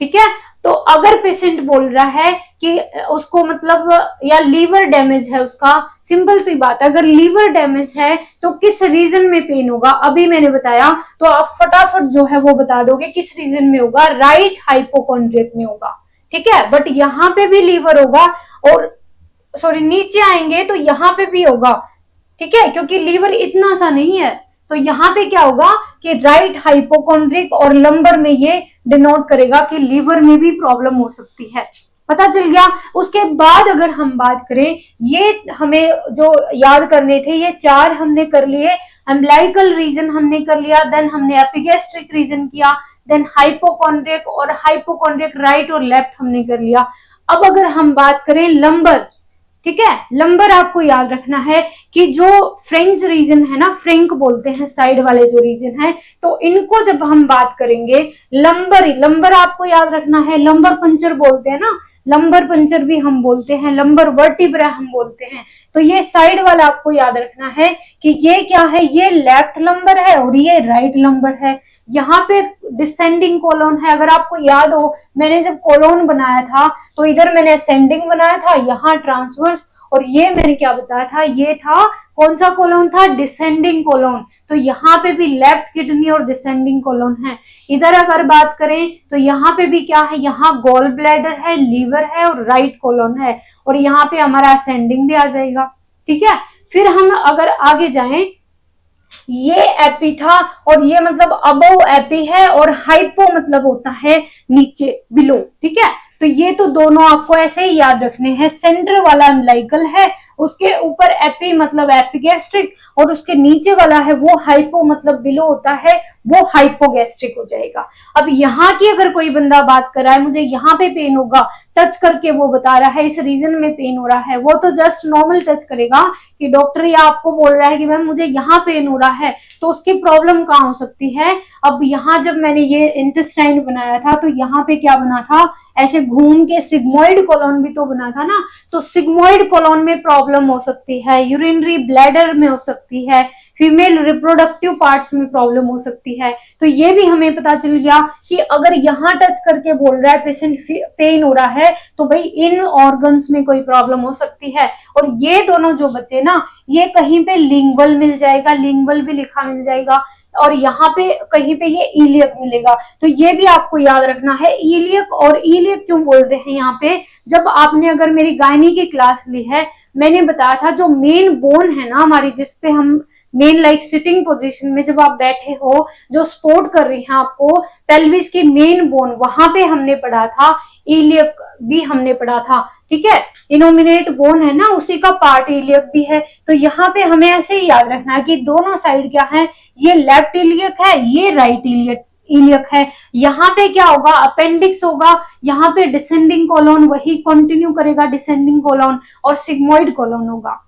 ठीक है। तो अगर पेशेंट बोल रहा है कि उसको मतलब या लीवर डैमेज है उसका, सिंपल सी बात है, अगर लीवर डैमेज है तो किस रीजन में पेन होगा, अभी मैंने बताया, तो आप फटाफट जो है वो बता दोगे किस रीजन में होगा, राइट हाइपोकॉन्ड्रियक में होगा, ठीक है। बट यहाँ पे भी लीवर होगा, और सॉरी नीचे आएंगे तो यहाँ पे भी होगा, ठीक है, क्योंकि लीवर इतना सा नहीं है। तो यहाँ पे क्या होगा कि राइट हाइपोकॉन्ड्रिक, और लंबर में ये डिनोट करेगा कि लीवर में भी प्रॉब्लम हो सकती है। पता चल गया? उसके बाद अगर हम बात करें, ये हमें जो याद करने थे, ये चार हमने कर लिए। अम्बिलिकल रीजन हमने कर लिया, देन हमने एपिगैस्ट्रिक रीजन किया, देन हाइपोकॉन्ड्रिक, और हाइपोकॉन्ड्रिक राइट और लेफ्ट हमने कर लिया। अब अगर हम बात करें लंबर, ठीक है, लंबर आपको याद रखना है कि जो फ्रेंच रीजन है ना, फ्रेंक बोलते हैं साइड वाले जो रीजन है, तो इनको जब हम बात करेंगे लंबर आपको याद रखना है, लंबर पंचर बोलते हैं ना, लंबर पंचर भी हम बोलते हैं, लंबर वर्टिब्रा हम बोलते हैं। तो ये साइड वाला आपको याद रखना है कि ये क्या है, ये लेफ्ट लंबर है और ये राइट लंबर है। यहाँ पे डिसेंडिंग कोलोन है, अगर आपको याद हो, मैंने जब कोलोन बनाया था तो इधर मैंने असेंडिंग बनाया था, यहाँ ट्रांसवर्स, और ये मैंने क्या बताया था, ये था कौन सा कोलोन था, डिसेंडिंग कोलोन। तो यहाँ पे भी लेफ्ट किडनी और डिसेंडिंग कोलोन है। इधर अगर बात करें तो यहाँ पे भी क्या है, यहाँ गॉल ब्लैडर है, लीवर है और राइट कोलोन है, और यहाँ पे हमारा असेंडिंग भी आ जाएगा, ठीक है। फिर हम अगर आगे जाएं, ये एपी था, और ये मतलब अबव एपी है, और हाइपो मतलब होता है नीचे, बिलो, ठीक है। तो ये तो दोनों आपको ऐसे ही याद रखने हैं। सेंटर वाला अम्बिलिकल है, उसके ऊपर एपी मतलब एपिगैस्ट्रिक, और उसके नीचे वाला है वो हाइपो मतलब बिलो होता है, वो हाइपोगैस्ट्रिक हो जाएगा। अब यहाँ की अगर कोई बंदा बात कर रहा है, मुझे यहाँ पे पेन होगा, टच करके वो बता रहा है इस रीजन में पेन हो रहा है, वो तो जस्ट नॉर्मल टच करेगा कि डॉक्टर या आपको बोल रहा है कि मैम मुझे यहाँ पेन हो रहा है, तो उसकी प्रॉब्लम कहाँ हो सकती है। अब यहाँ जब मैंने ये इंटेस्टाइन बनाया था तो यहाँ पे क्या बना था, ऐसे घूम के सिग्मोइड कोलोन भी तो बना था ना, तो सिग्मोइड कोलोन में प्रॉब्लम हो सकती है, यूरिनरी ब्लैडर में हो सकती है, फीमेल रिप्रोडक्टिव पार्ट्स में प्रॉब्लम हो सकती है। तो ये भी हमें पता चल गया कि अगर यहाँ टच करके बोल रहा है पेशेंट पेन हो रहा है, तो भाई इन ऑर्गन्स में कोई प्रॉब्लम हो सकती है। और ये दोनों जो बचे ना, ये कहीं पे लिंगवल मिल जाएगा, लिंगवल भी लिखा मिल जाएगा, और यहाँ पे कहीं पे ये इलियक मिलेगा। तो ये भी आपको याद रखना है, इलियक। और इलियक क्यों बोल रहे हैं यहाँ पे, जब आपने अगर मेरी गायनी की क्लास ली है, मैंने बताया था जो मेन बोन है ना हमारी, जिसपे हम मेन लाइक सिटिंग पोजीशन में जब आप बैठे हो, जो सपोर्ट कर रही है आपको पेल्विस की मेन बोन, वहां पे हमने पढ़ा था इलियक भी हमने पढ़ा था, ठीक है। इनोमिनेट बोन है ना, उसी का पार्ट इलियक भी है। तो यहाँ पे हमें ऐसे ही याद रखना है कि दोनों साइड क्या है, ये लेफ्ट इलियक है, ये राइट इलियक है। यहाँ पे क्या होगा, अपेंडिक्स होगा, यहाँ पे डिसेंडिंग कॉलोन वही कंटिन्यू करेगा, डिसेंडिंग कॉलोन, और सिग्मोइड कॉलोन होगा,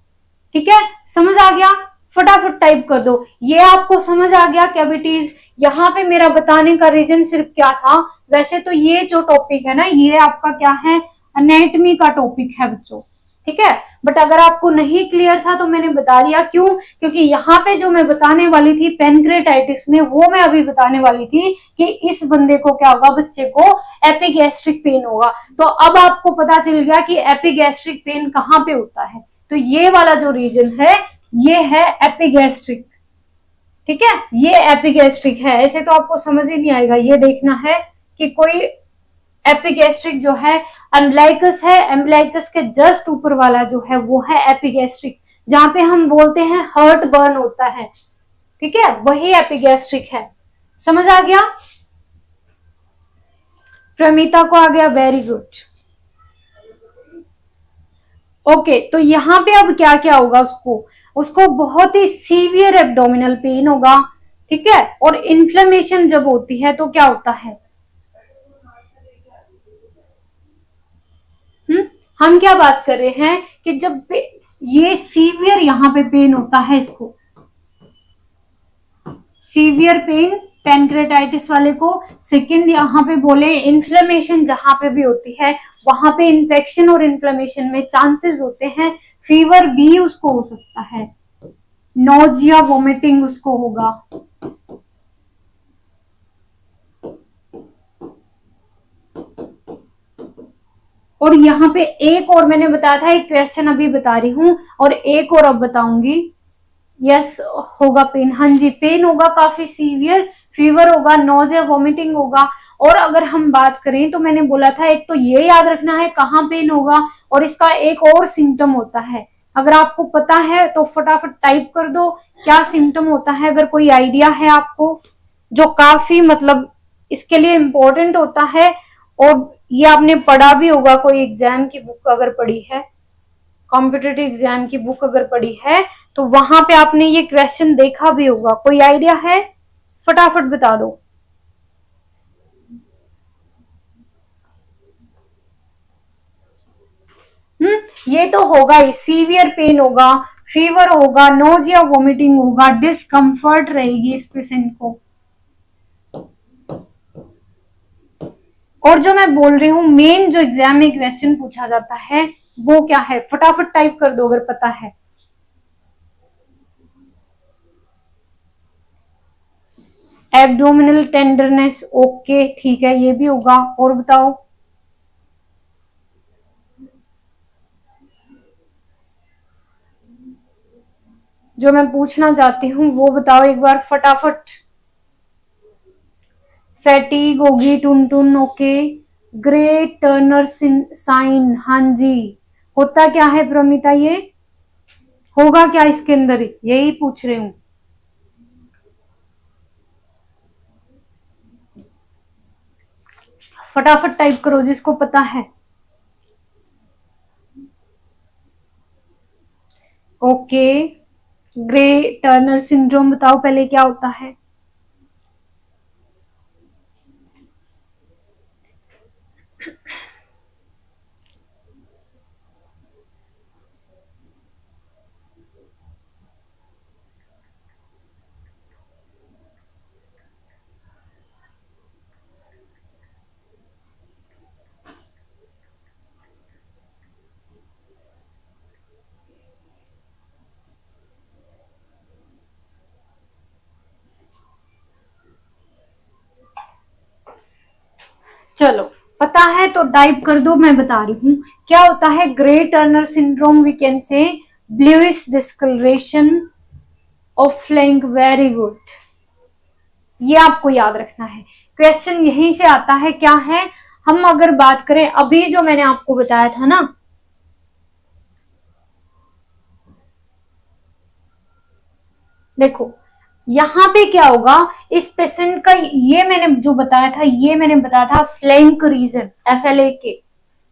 ठीक है। समझ आ गया, फटाफट टाइप कर दो। ये आपको समझ आ गया कैविटीज। यहाँ पे मेरा बताने का रीजन सिर्फ क्या था, वैसे तो ये जो टॉपिक है ना, ये आपका क्या है, एनाटॉमी का टॉपिक है बच्चों, ठीक है। बट अगर आपको नहीं क्लियर था तो मैंने बता दिया, क्यों, क्योंकि यहाँ पे जो मैं बताने वाली थी पेनक्रेटाइटिस में, वो मैं अभी बताने वाली थी कि इस बंदे को क्या होगा, बच्चे को एपिगैस्ट्रिक पेन होगा। तो अब आपको पता चल गया कि एपिगैस्ट्रिक पेन कहाँ पे होता है। तो ये वाला जो रीजन है, ये है एपिगैस्ट्रिक, ठीक है, ये एपिगैस्ट्रिक है। ऐसे तो आपको समझ ही नहीं आएगा, ये देखना है कि कोई एपिगैस्ट्रिक जो है एम्ब्लाइकस है, एम्ब्लाइकस के जस्ट ऊपर वाला जो है वो है एपिगैस्ट्रिक, जहां पे हम बोलते हैं हर्ट बर्न होता है, ठीक है, वही एपिगैस्ट्रिक है। समझ आ गया, प्रमिता को आ गया, वेरी गुड। ओके, तो यहाँ पे अब क्या क्या होगा, उसको बहुत ही सीवियर एब्डोमिनल पेन होगा, ठीक है। और इन्फ्लेमेशन जब होती है तो क्या होता है, हम क्या बात कर रहे हैं कि जब ये सीवियर यहाँ पे पेन होता है, इसको सीवियर पेन पैनक्रेटाइटिस वाले को। सेकंड यहाँ पे बोले इन्फ्लेमेशन जहां पे भी होती है वहां पे इन्फेक्शन और इन्फ्लेमेशन में चांसेस होते हैं, फीवर भी उसको हो सकता है, नोजिया वोमिटिंग उसको होगा। और यहाँ पे एक और मैंने बताया था, एक क्वेश्चन अभी बता रही हूँ और एक और अब बताऊंगी। यस होगा पेन, हाँ जी पेन होगा काफी सीवियर, फीवर होगा, नोजिया वोमिटिंग होगा। और अगर हम बात करें तो मैंने बोला था, एक तो ये याद रखना है कहाँ पेन होगा, और इसका एक और सिम्टम होता है। अगर आपको पता है तो फटाफट टाइप कर दो, क्या सिम्टम होता है, अगर कोई आइडिया है आपको, जो काफी मतलब इसके लिए इम्पोर्टेंट होता है। और ये आपने पढ़ा भी होगा, कोई एग्जाम की बुक अगर पढ़ी है, कॉम्पिटिटिव एग्जाम की बुक अगर पढ़ी है तो वहां पे आपने ये क्वेश्चन देखा भी होगा। कोई आइडिया है, फटाफट बता दो। ये तो होगा ही, सीवियर पेन होगा, फीवर होगा, नोजिया वोमिटिंग होगा, डिस्कम्फर्ट रहेगी इस पेशेंट को। और जो मैं बोल रही हूँ मेन जो एग्जाम में क्वेश्चन पूछा जाता है वो क्या है, फटाफट टाइप कर दो अगर पता है। एब्डोमिनल टेंडरनेस, ओके ठीक है, ये भी होगा। और बताओ, जो मैं पूछना चाहती हूँ वो बताओ एक बार फटाफट। फैटीग होगी, टुन टुन, ओके। ग्रे टर्नर साइन, हाँ जी, होता क्या है प्रमिता, ये होगा क्या इसके अंदर, यही पूछ रही हूँ। फटाफट टाइप करो जिसको पता है। ओके, ग्रे टर्नर सिंड्रोम बताओ पहले क्या होता है। चलो पता है तो टाइप कर दो, मैं बता रही हूँ क्या होता है। Grey Turner syndrome we can say bluish discoloration of flank, very good, ये आपको याद रखना है। क्वेश्चन यहीं से आता है, क्या है, हम अगर बात करें अभी जो मैंने आपको बताया था ना, देखो यहाँ पे क्या होगा, इस पेशेंट का ये मैंने जो बताया था, ये मैंने बताया था फ्लैंक रीजन, FLAK,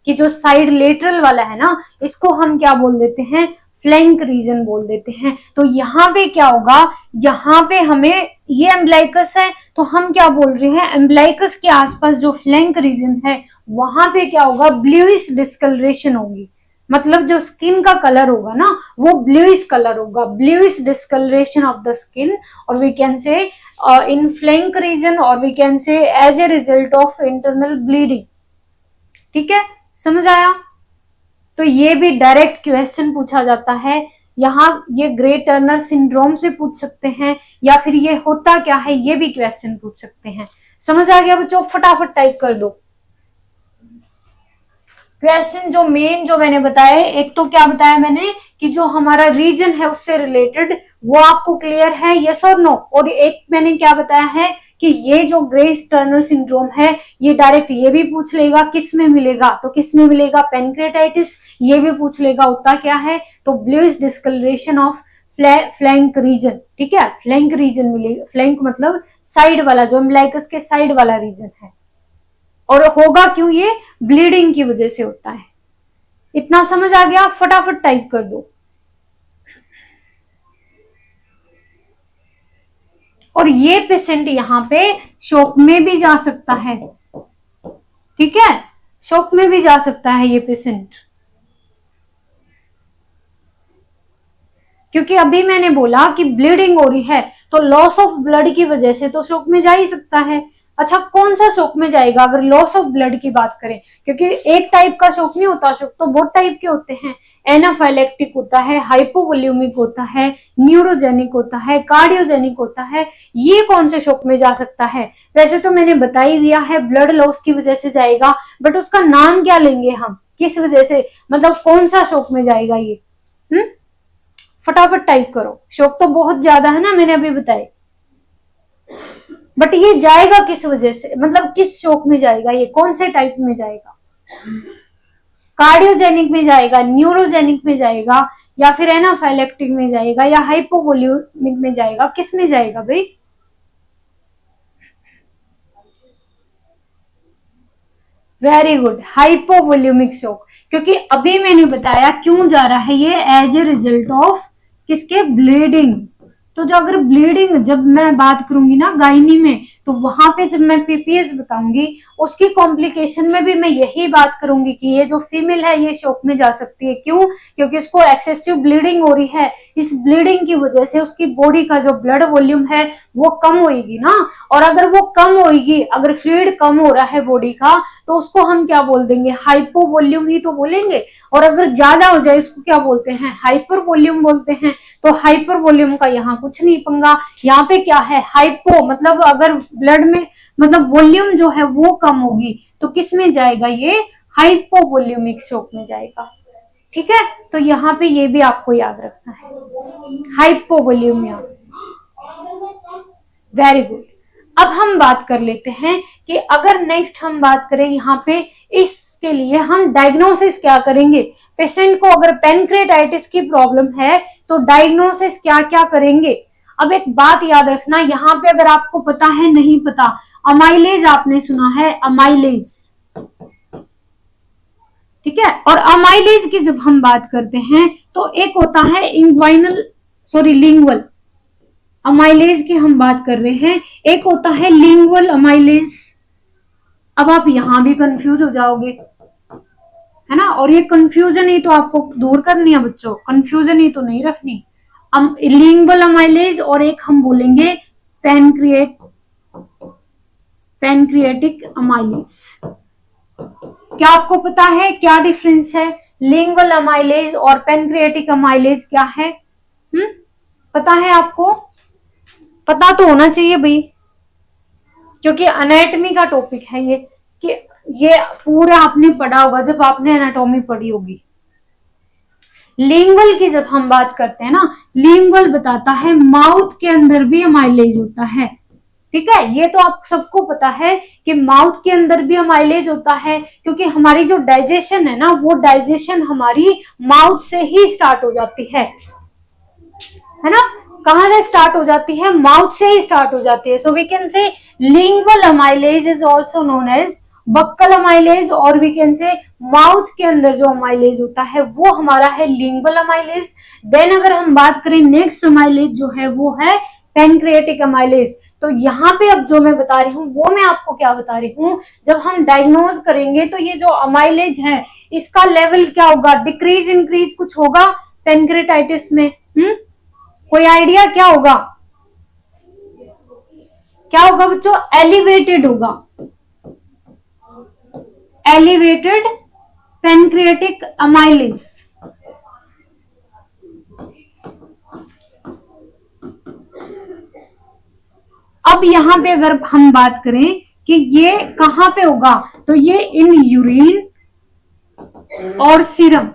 कि जो साइड लेटरल वाला है ना, इसको हम क्या बोल देते हैं, फ्लैंक रीजन बोल देते हैं। तो यहाँ पे क्या होगा, यहाँ पे हमें ये एम्ब्लाइकस है, तो हम क्या बोल रहे हैं, एम्ब्लाइकस के आसपास जो फ्लैंक रीजन है वहां पे क्या होगा, ब्लूइश डिस्कलरेशन होगी, मतलब जो स्किन का कलर होगा ना वो ब्लूइश कलर होगा, bluish discoloration of the skin, और we can say in flank region, और we can say as a result of internal bleeding. ठीक है, समझ आया? तो ये भी डायरेक्ट क्वेश्चन पूछा जाता है, यहाँ ये ग्रे टर्नर सिंड्रोम से पूछ सकते हैं, या फिर ये होता क्या है ये भी क्वेश्चन पूछ सकते हैं। समझ आ गया बच्चों? फटाफट टाइप कर दो क्वेश्चन। जो मेन जो मैंने बताया, एक तो क्या बताया मैंने कि जो हमारा रीजन है उससे रिलेटेड, वो आपको क्लियर है, यस और नो? और एक मैंने क्या बताया है कि ये जो ग्रेस टर्नर सिंड्रोम है ये डायरेक्ट ये भी पूछ लेगा किस में मिलेगा, तो किस में मिलेगा, पैनक्रेटाइटिस। ये भी पूछ लेगा होता क्या है, तो bluish discoloration of flank region. ठीक है, फ्लैंक रीजन मिलेगा, फ्लैंक मतलब साइड वाला, जो एम्ब्लाइकस के साइड वाला रीजन है। और होगा क्यों, ये ब्लीडिंग की वजह से होता है। इतना समझ आ गया? फटाफट टाइप कर दो। और ये पेशेंट यहाँ पे शॉक में भी जा सकता है। ठीक है, शॉक में भी जा सकता है ये पेशेंट, क्योंकि अभी मैंने बोला कि ब्लीडिंग हो रही है, तो लॉस ऑफ ब्लड की वजह से तो शॉक में जा ही सकता है। अच्छा, कौन सा शॉक में जाएगा अगर लॉस ऑफ ब्लड की बात करें, क्योंकि एक टाइप का शॉक नहीं होता, शॉक तो बहुत टाइप के होते हैं। एनाफाइलेक्टिक होता है, हाइपोवोल्यूमिक होता है, न्यूरोजेनिक होता है, कार्डियोजेनिक होता है। ये कौन से शॉक में जा सकता है? वैसे तो मैंने बता ही दिया है, ब्लड लॉस की वजह से जाएगा, बट उसका नाम क्या लेंगे हम, किस वजह से, मतलब कौन सा शॉक में जाएगा ये? फटाफट टाइप करो। शॉक तो बहुत ज्यादा है ना, मैंने अभी बताए, बट ये जाएगा किस वजह से, मतलब किस शॉक में जाएगा, ये कौन से टाइप में जाएगा? कार्डियोजेनिक में जाएगा, न्यूरोजेनिक में जाएगा, या फिर एनाफाइलेक्टिक में जाएगा, या हाइपोवोल्यूमिक में जाएगा, किस में जाएगा भाई? वेरी गुड, हाइपोवोल्यूमिक शॉक, क्योंकि अभी मैंने बताया क्यों जा रहा है ये, एज ए रिजल्ट ऑफ किसके, ब्लीडिंग। तो जो अगर ब्लीडिंग, जब मैं बात करूंगी ना गायनी में, तो वहां पे जब मैं PPS बताऊंगी उसकी कॉम्प्लिकेशन में भी मैं यही बात करूंगी कि ये जो फीमेल है ये शॉक में जा सकती है। क्यों? क्योंकि उसको एक्सेसिव ब्लीडिंग हो रही है, इस ब्लीडिंग की वजह से उसकी बॉडी का जो ब्लड वॉल्यूम है वो कम होगी ना, और अगर वो कम होगी, अगर फ्लूइड कम हो रहा है बॉडी का, तो उसको हम क्या बोल देंगे, हाइपोवॉल्यूम ही तो बोलेंगे। और अगर ज्यादा हो जाए उसको क्या बोलते हैं, हाइपर वॉल्यूम बोलते हैं। तो हाइपर वॉल्यूम का यहाँ कुछ नहीं पंगा, यहाँ पे क्या है, हाइपो मतलब अगर ब्लड में मतलब वॉल्यूम जो है वो कम होगी, तो किस में जाएगा, ये हाइपोवोल्यूमिक शॉक में जाएगा। ठीक है, तो यहाँ पे ये भी आपको याद रखना है, हाइपोवोल्यूमिया। Very good. अब हम बात कर लेते हैं कि अगर नेक्स्ट हम बात करें यहाँ पे, इसके लिए हम डायग्नोसिस क्या करेंगे। पेशेंट को अगर पैनक्रेटाइटिस की प्रॉब्लम है तो डायग्नोसिस क्या क्या करेंगे। अब एक बात याद रखना, यहाँ पे अगर आपको पता है नहीं पता, अमाइलेज आपने सुना है, अमाइलेज, ठीक है। और अमाइलेज की जब हम बात करते हैं तो एक होता है इंग्वाइनल, सॉरी लिंगुअल अमाइलेज की हम बात कर रहे हैं, एक होता है लिंगुअल अमाइलेज। अब आप यहां भी कंफ्यूज हो जाओगे, है ना, और ये कंफ्यूजन ही तो आपको दूर करनी है बच्चों, कंफ्यूजन ही तो नहीं रखनी। लिंगुअल अमाइलेज और एक हम बोलेंगे पैनक्रिएटिक अमाइलेज। क्या आपको पता है क्या डिफरेंस है लिंगुअल अमाइलेज और पैनक्रिएटिक अमाइलेज क्या है? पता है आपको? पता तो होना चाहिए भाई, क्योंकि एनाटॉमी का टॉपिक है ये, कि ये पूरा आपने पढ़ा होगा जब आपने एनाटॉमी पढ़ी होगी। लिंगुअल की जब हम बात करते हैं ना, लिंगुअल बताता है माउथ के अंदर भी अमाइलेज होता है, ठीक है। ये तो आप सबको पता है कि माउथ के अंदर भी अमाइलेज होता है, क्योंकि हमारी जो डाइजेशन है ना, वो डाइजेशन हमारी माउथ से ही स्टार्ट हो जाती है ना। कहां से स्टार्ट हो जाती है, माउथ से ही स्टार्ट हो जाती है. So we can say lingual amylase is also known as buccal amylase, और वी कैन से माउथ के अंदर जो अमाइलेज होता है वो हमारा है लिंगुअल अमाइलेज. देन अगर हम बात करें नेक्स्ट अमाइलेज जो है वो है पेनक्रिएटिक अमाइलेज. तो यहाँ पे अब जो मैं बता रही हूँ वो मैं आपको क्या बता रही हूँ, जब हम डायग्नोज करेंगे तो ये जो अमाइलेज है इसका लेवल क्या होगा, डिक्रीज इंक्रीज कुछ होगा पेनक्रेटाइटिस में. कोई आइडिया क्या होगा, क्या होगा बच्चों, एलिवेटेड होगा, एलिवेटेड पेनक्रिएटिक अमाइलेज. अब यहां पे अगर हम बात करें कि ये कहां पे होगा, तो ये इन यूरिन और सीरम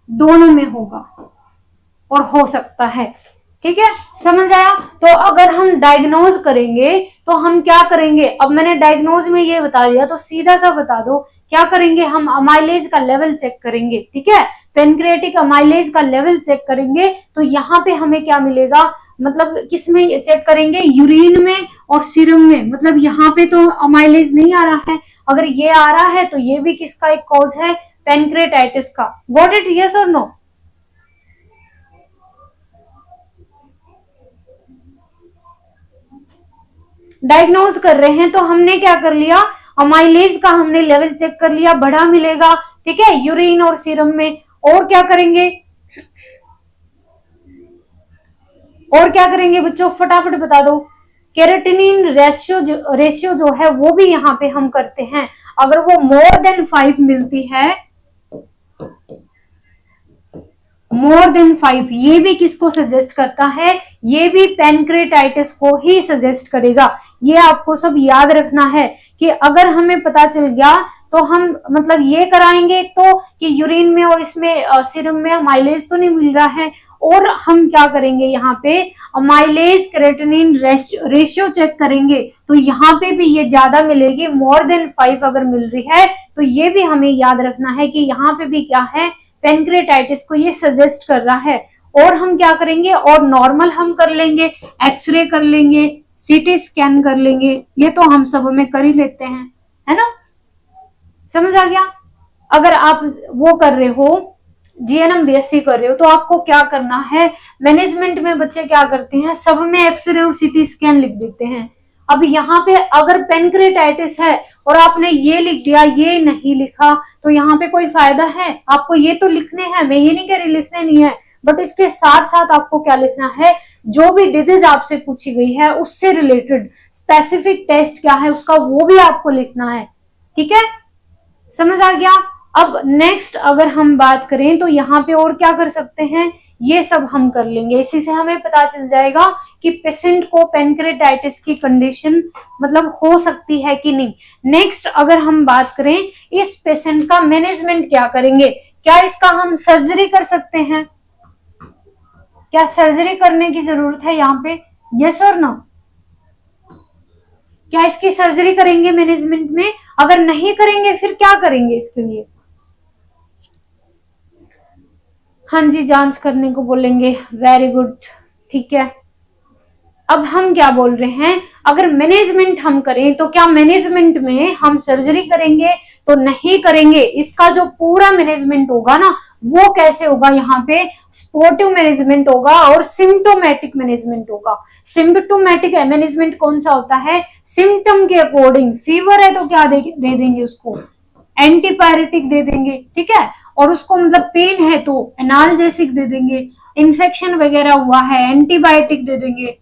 दोनों में होगा और हो सकता है. ठीक है, समझ आया. तो अगर हम डायग्नोज करेंगे तो हम क्या करेंगे, अब मैंने डायग्नोज में ये बता दिया तो सीधा सा बता दो क्या करेंगे, हम अमाइलेज का लेवल चेक करेंगे. ठीक है, पेनक्रिएटिक अमाइलेज का लेवल चेक करेंगे. तो यहाँ पे हमें क्या मिलेगा, मतलब किस में चेक करेंगे, यूरिन में और सीरम में. मतलब यहाँ पे तो अमाइलेज नहीं आ रहा है, अगर ये आ रहा है तो ये भी किसका एक कॉज है, पेनक्रिएटाइटिस का. गॉट इट, यस और नो. डायग्नोज कर रहे हैं तो हमने क्या कर लिया, अमाइलेज का हमने लेवल चेक कर लिया, बढ़ा मिलेगा. ठीक है, यूरिन और सीरम में. और क्या करेंगे, और क्या करेंगे बच्चों, फटाफट बता दो. केराटिनिन रेशियो जो है वो भी यहाँ पे हम करते हैं. अगर वो मोर देन 5 मिलती है, मोर देन 5, ये भी किसको सजेस्ट करता है, ये भी पेनक्रिएटाइटिस को ही सजेस्ट करेगा. ये आपको सब याद रखना है कि अगर हमें पता चल गया तो हम मतलब ये कराएंगे तो कि यूरिन में और इसमें सीरम में अमाइलेज तो नहीं मिल रहा है, और हम क्या करेंगे यहाँ पे अमाइलेज क्रेटिनिन रेशियो चेक करेंगे. तो यहाँ पे भी ये ज्यादा मिलेगी, मोर देन 5 अगर मिल रही है तो ये भी हमें याद रखना है कि यहाँ पे भी क्या है, पेनक्रिएटाइटिस को ये सजेस्ट कर रहा है. और हम क्या करेंगे, और नॉर्मल हम कर लेंगे, एक्सरे कर लेंगे, सीटी स्कैन कर लेंगे, ये तो हम सब में कर ही लेते हैं, है ना. समझ आ गया. अगर आप वो कर रहे हो, जीएनएम बीएससी कर रहे हो, तो आपको क्या करना है, मैनेजमेंट में बच्चे क्या करते हैं, सब में एक्सरे और सीटी स्कैन लिख देते हैं. अब यहाँ पे अगर पेनक्रिएटाइटिस है और आपने ये लिख दिया, ये नहीं लिखा, तो यहाँ पे कोई फायदा है, आपको ये तो लिखने हैं, मैं ये नहीं कह रही लिखने नहीं है, बट इसके साथ साथ आपको क्या लिखना है, जो भी डिजीज आपसे पूछी गई है उससे रिलेटेड स्पेसिफिक टेस्ट क्या है उसका, वो भी आपको लिखना है. ठीक है, समझ आ गया. अब नेक्स्ट अगर हम बात करें तो यहाँ पे और क्या कर सकते हैं, ये सब हम कर लेंगे. इसी से हमें पता चल जाएगा कि पेशेंट को पेनक्रिएटाइटिस की कंडीशन मतलब हो सकती है कि नहीं. नेक्स्ट अगर हम बात करें इस पेशेंट का मैनेजमेंट क्या करेंगे, क्या इसका हम सर्जरी कर सकते हैं, क्या सर्जरी करने की जरूरत है यहाँ पे, यस और नो. क्या इसकी सर्जरी करेंगे मैनेजमेंट में, अगर नहीं करेंगे फिर क्या करेंगे इसके लिए, हाँ जी जांच करने को बोलेंगे, वेरी गुड. ठीक है, अब हम क्या बोल रहे हैं, अगर मैनेजमेंट हम करें तो क्या मैनेजमेंट में हम सर्जरी करेंगे, तो नहीं करेंगे. इसका जो पूरा मैनेजमेंट होगा ना वो कैसे होगा, यहाँ पे स्पोर्टिव मैनेजमेंट होगा और सिम्टोमेटिक मैनेजमेंट होगा. सिम्टोमेटिक मैनेजमेंट कौन सा होता है, सिम्टम के अकॉर्डिंग, फीवर है तो क्या दे देंगे उसको, एंटीपायरेटिक दे देंगे. ठीक है, और उसको मतलब पेन है तो एनाल्जेसिक दे देंगे, इन्फेक्शन वगैरह हुआ है एंटीबायोटिक दे देंगे,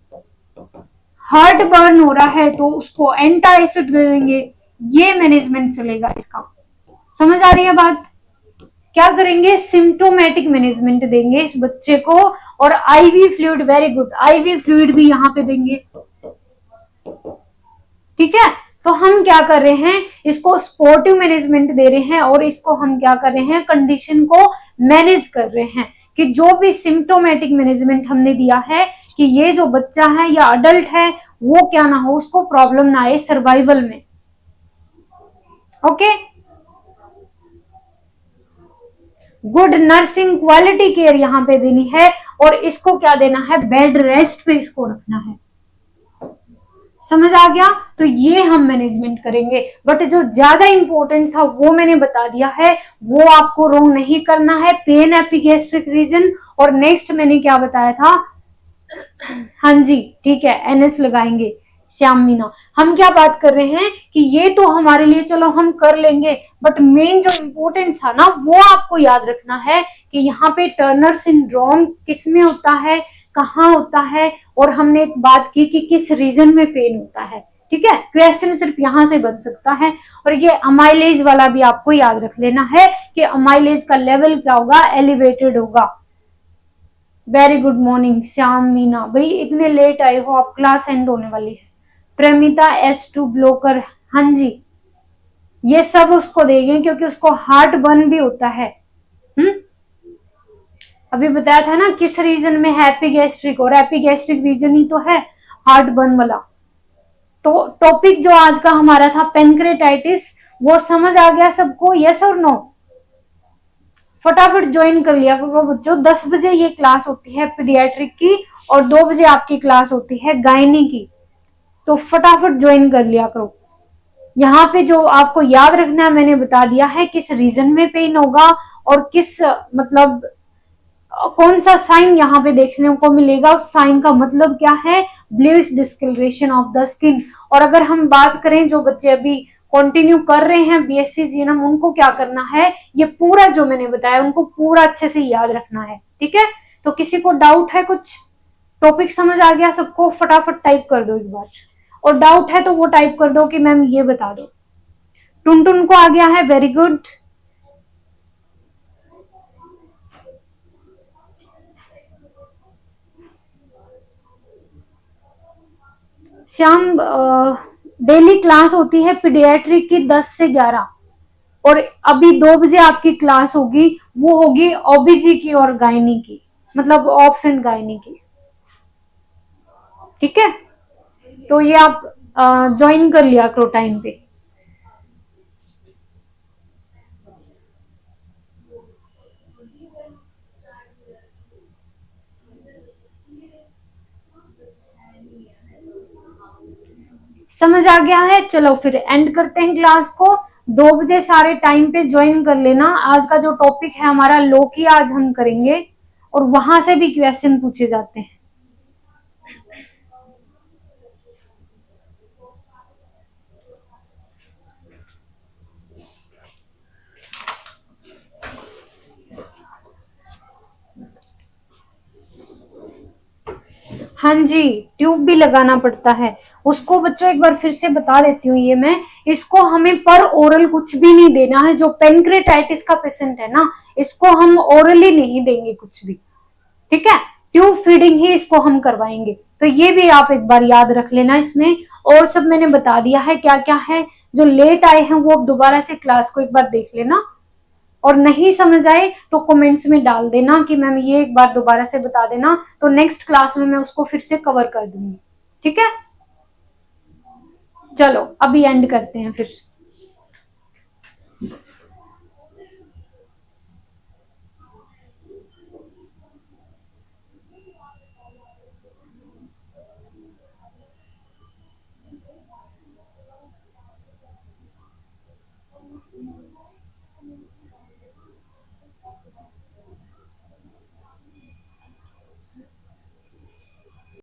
हार्ट बर्न हो रहा है तो उसको एंटासिड दे देंगे. ये मैनेजमेंट चलेगा इसका. समझ आ रही है बात, क्या करेंगे, सिम्टोमेटिक मैनेजमेंट देंगे इस बच्चे को. और IV fluid, very good, IV fluid भी यहाँ पे देंगे. ठीक है, तो हम क्या कर रहे हैं, इसको स्पोर्टिव मैनेजमेंट दे रहे हैं और इसको हम क्या कर रहे हैं, कंडीशन को मैनेज कर रहे हैं. कि जो भी सिम्टोमेटिक मैनेजमेंट हमने दिया है कि ये जो बच्चा है या अडल्ट है वो क्या ना हो, उसको प्रॉब्लम ना आए सर्वाइवल में. Okay, good nursing quality care यहाँ पे देनी है और इसको क्या देना है, बेड रेस्ट पे इसको रखना है। समझ आ गया? तो ये हम मैनेजमेंट करेंगे। बट जो ज्यादा इंपॉर्टेंट था वो मैंने बता दिया है, वो आपको रोंग नहीं करना है, पेन एपिगैस्ट्रिक रीजन। और नेक्स्ट मैंने क्या बताया था, हाँ जी ठीक है, एनएस लगाएंगे। श्याम मीना, हम क्या बात कर रहे हैं कि ये तो हमारे लिए चलो हम कर लेंगे, बट मेन जो इम्पोर्टेंट था ना वो आपको याद रखना है कि यहाँ पे टर्नर सिंड्रोम किस में होता है, कहाँ होता है, और हमने एक बात की कि किस रीजन में पेन होता है। ठीक है, क्वेश्चन सिर्फ यहां से बन सकता है। और ये अमाइलेज वाला भी आपको याद रख लेना है कि अमाइलेज का लेवल क्या होगा, एलिवेटेड होगा। Very good morning Shyam Meena, भाई इतने लेट आए हो आप, क्लास एंड होने वाली है। प्रेमिता S2 ब्लोकर, हाँ जी ये सब उसको देंगे क्योंकि उसको हार्ट बर्न भी होता है। अभी बताया था ना किस रीजन में है, एपिगैस्ट्रिक, और एपिगैस्ट्रिक रीजन ही तो है हार्ट बर्न वाला। तो टॉपिक जो आज का हमारा था पेनक्रेटाइटिस, वो समझ आ गया सबको, यस और नो? फटाफट ज्वाइन कर लिया करो बच्चों। 10 बजे ये क्लास होती है पीडियाट्रिक की, और 2 बजे आपकी क्लास होती है गायनी की। तो फटाफट ज्वाइन कर लिया करो। यहाँ पे जो आपको याद रखना है मैंने बता दिया है, किस रीजन में पेन होगा और किस मतलब कौन सा साइन यहाँ पे देखने को मिलेगा, उस साइन का मतलब क्या है, bluish discoloration of the skin. और अगर हम बात करें जो बच्चे अभी कंटिन्यू कर रहे हैं बीएससी जीएनएम, उनको क्या करना है, ये पूरा जो मैंने बताया उनको पूरा अच्छे से याद रखना है। ठीक है, तो किसी को डाउट है, कुछ टॉपिक समझ आ गया सबको? फटाफट टाइप कर दो एक बार, और डाउट है तो वो टाइप कर दो कि मैम ये बता दो। टुनटुन को आ गया है, very good. Shyam, daily class होती है पीडियाट्रिक की 10 से 11, और अभी 2 बजे आपकी क्लास होगी, वो होगी ओबीजी की और गायनी की, मतलब ऑप्स एंड गायनी की। ठीक है, तो ये आप ज्वाइन कर लिया करो टाइम पे। समझ आ गया है? चलो फिर एंड करते हैं क्लास को। 2 बजे सारे टाइम पे ज्वाइन कर लेना। आज का जो टॉपिक है हमारा लो की आज हम करेंगे, और वहां से भी क्वेश्चन पूछे जाते हैं। हाँ जी, ट्यूब भी लगाना पड़ता है उसको। बच्चों एक बार फिर से बता देती हूँ, ये मैं, इसको हमें पर ओरल कुछ भी नहीं देना है। जो पेनक्रेटाइटिस का पेशेंट है ना, इसको हम ओरली नहीं देंगे कुछ भी। ठीक है, ट्यूब फीडिंग ही इसको हम करवाएंगे। तो ये भी आप एक बार याद रख लेना इसमें। और सब मैंने बता दिया है क्या क्या है। जो लेट आए हैं वो दोबारा से क्लास को एक बार देख लेना, और नहीं समझ आए तो कमेंट्स में डाल देना कि मैम ये एक बार दोबारा से बता देना, तो नेक्स्ट क्लास में मैं उसको फिर से कवर कर दूंगी। ठीक है, चलो अभी एंड करते हैं फिर।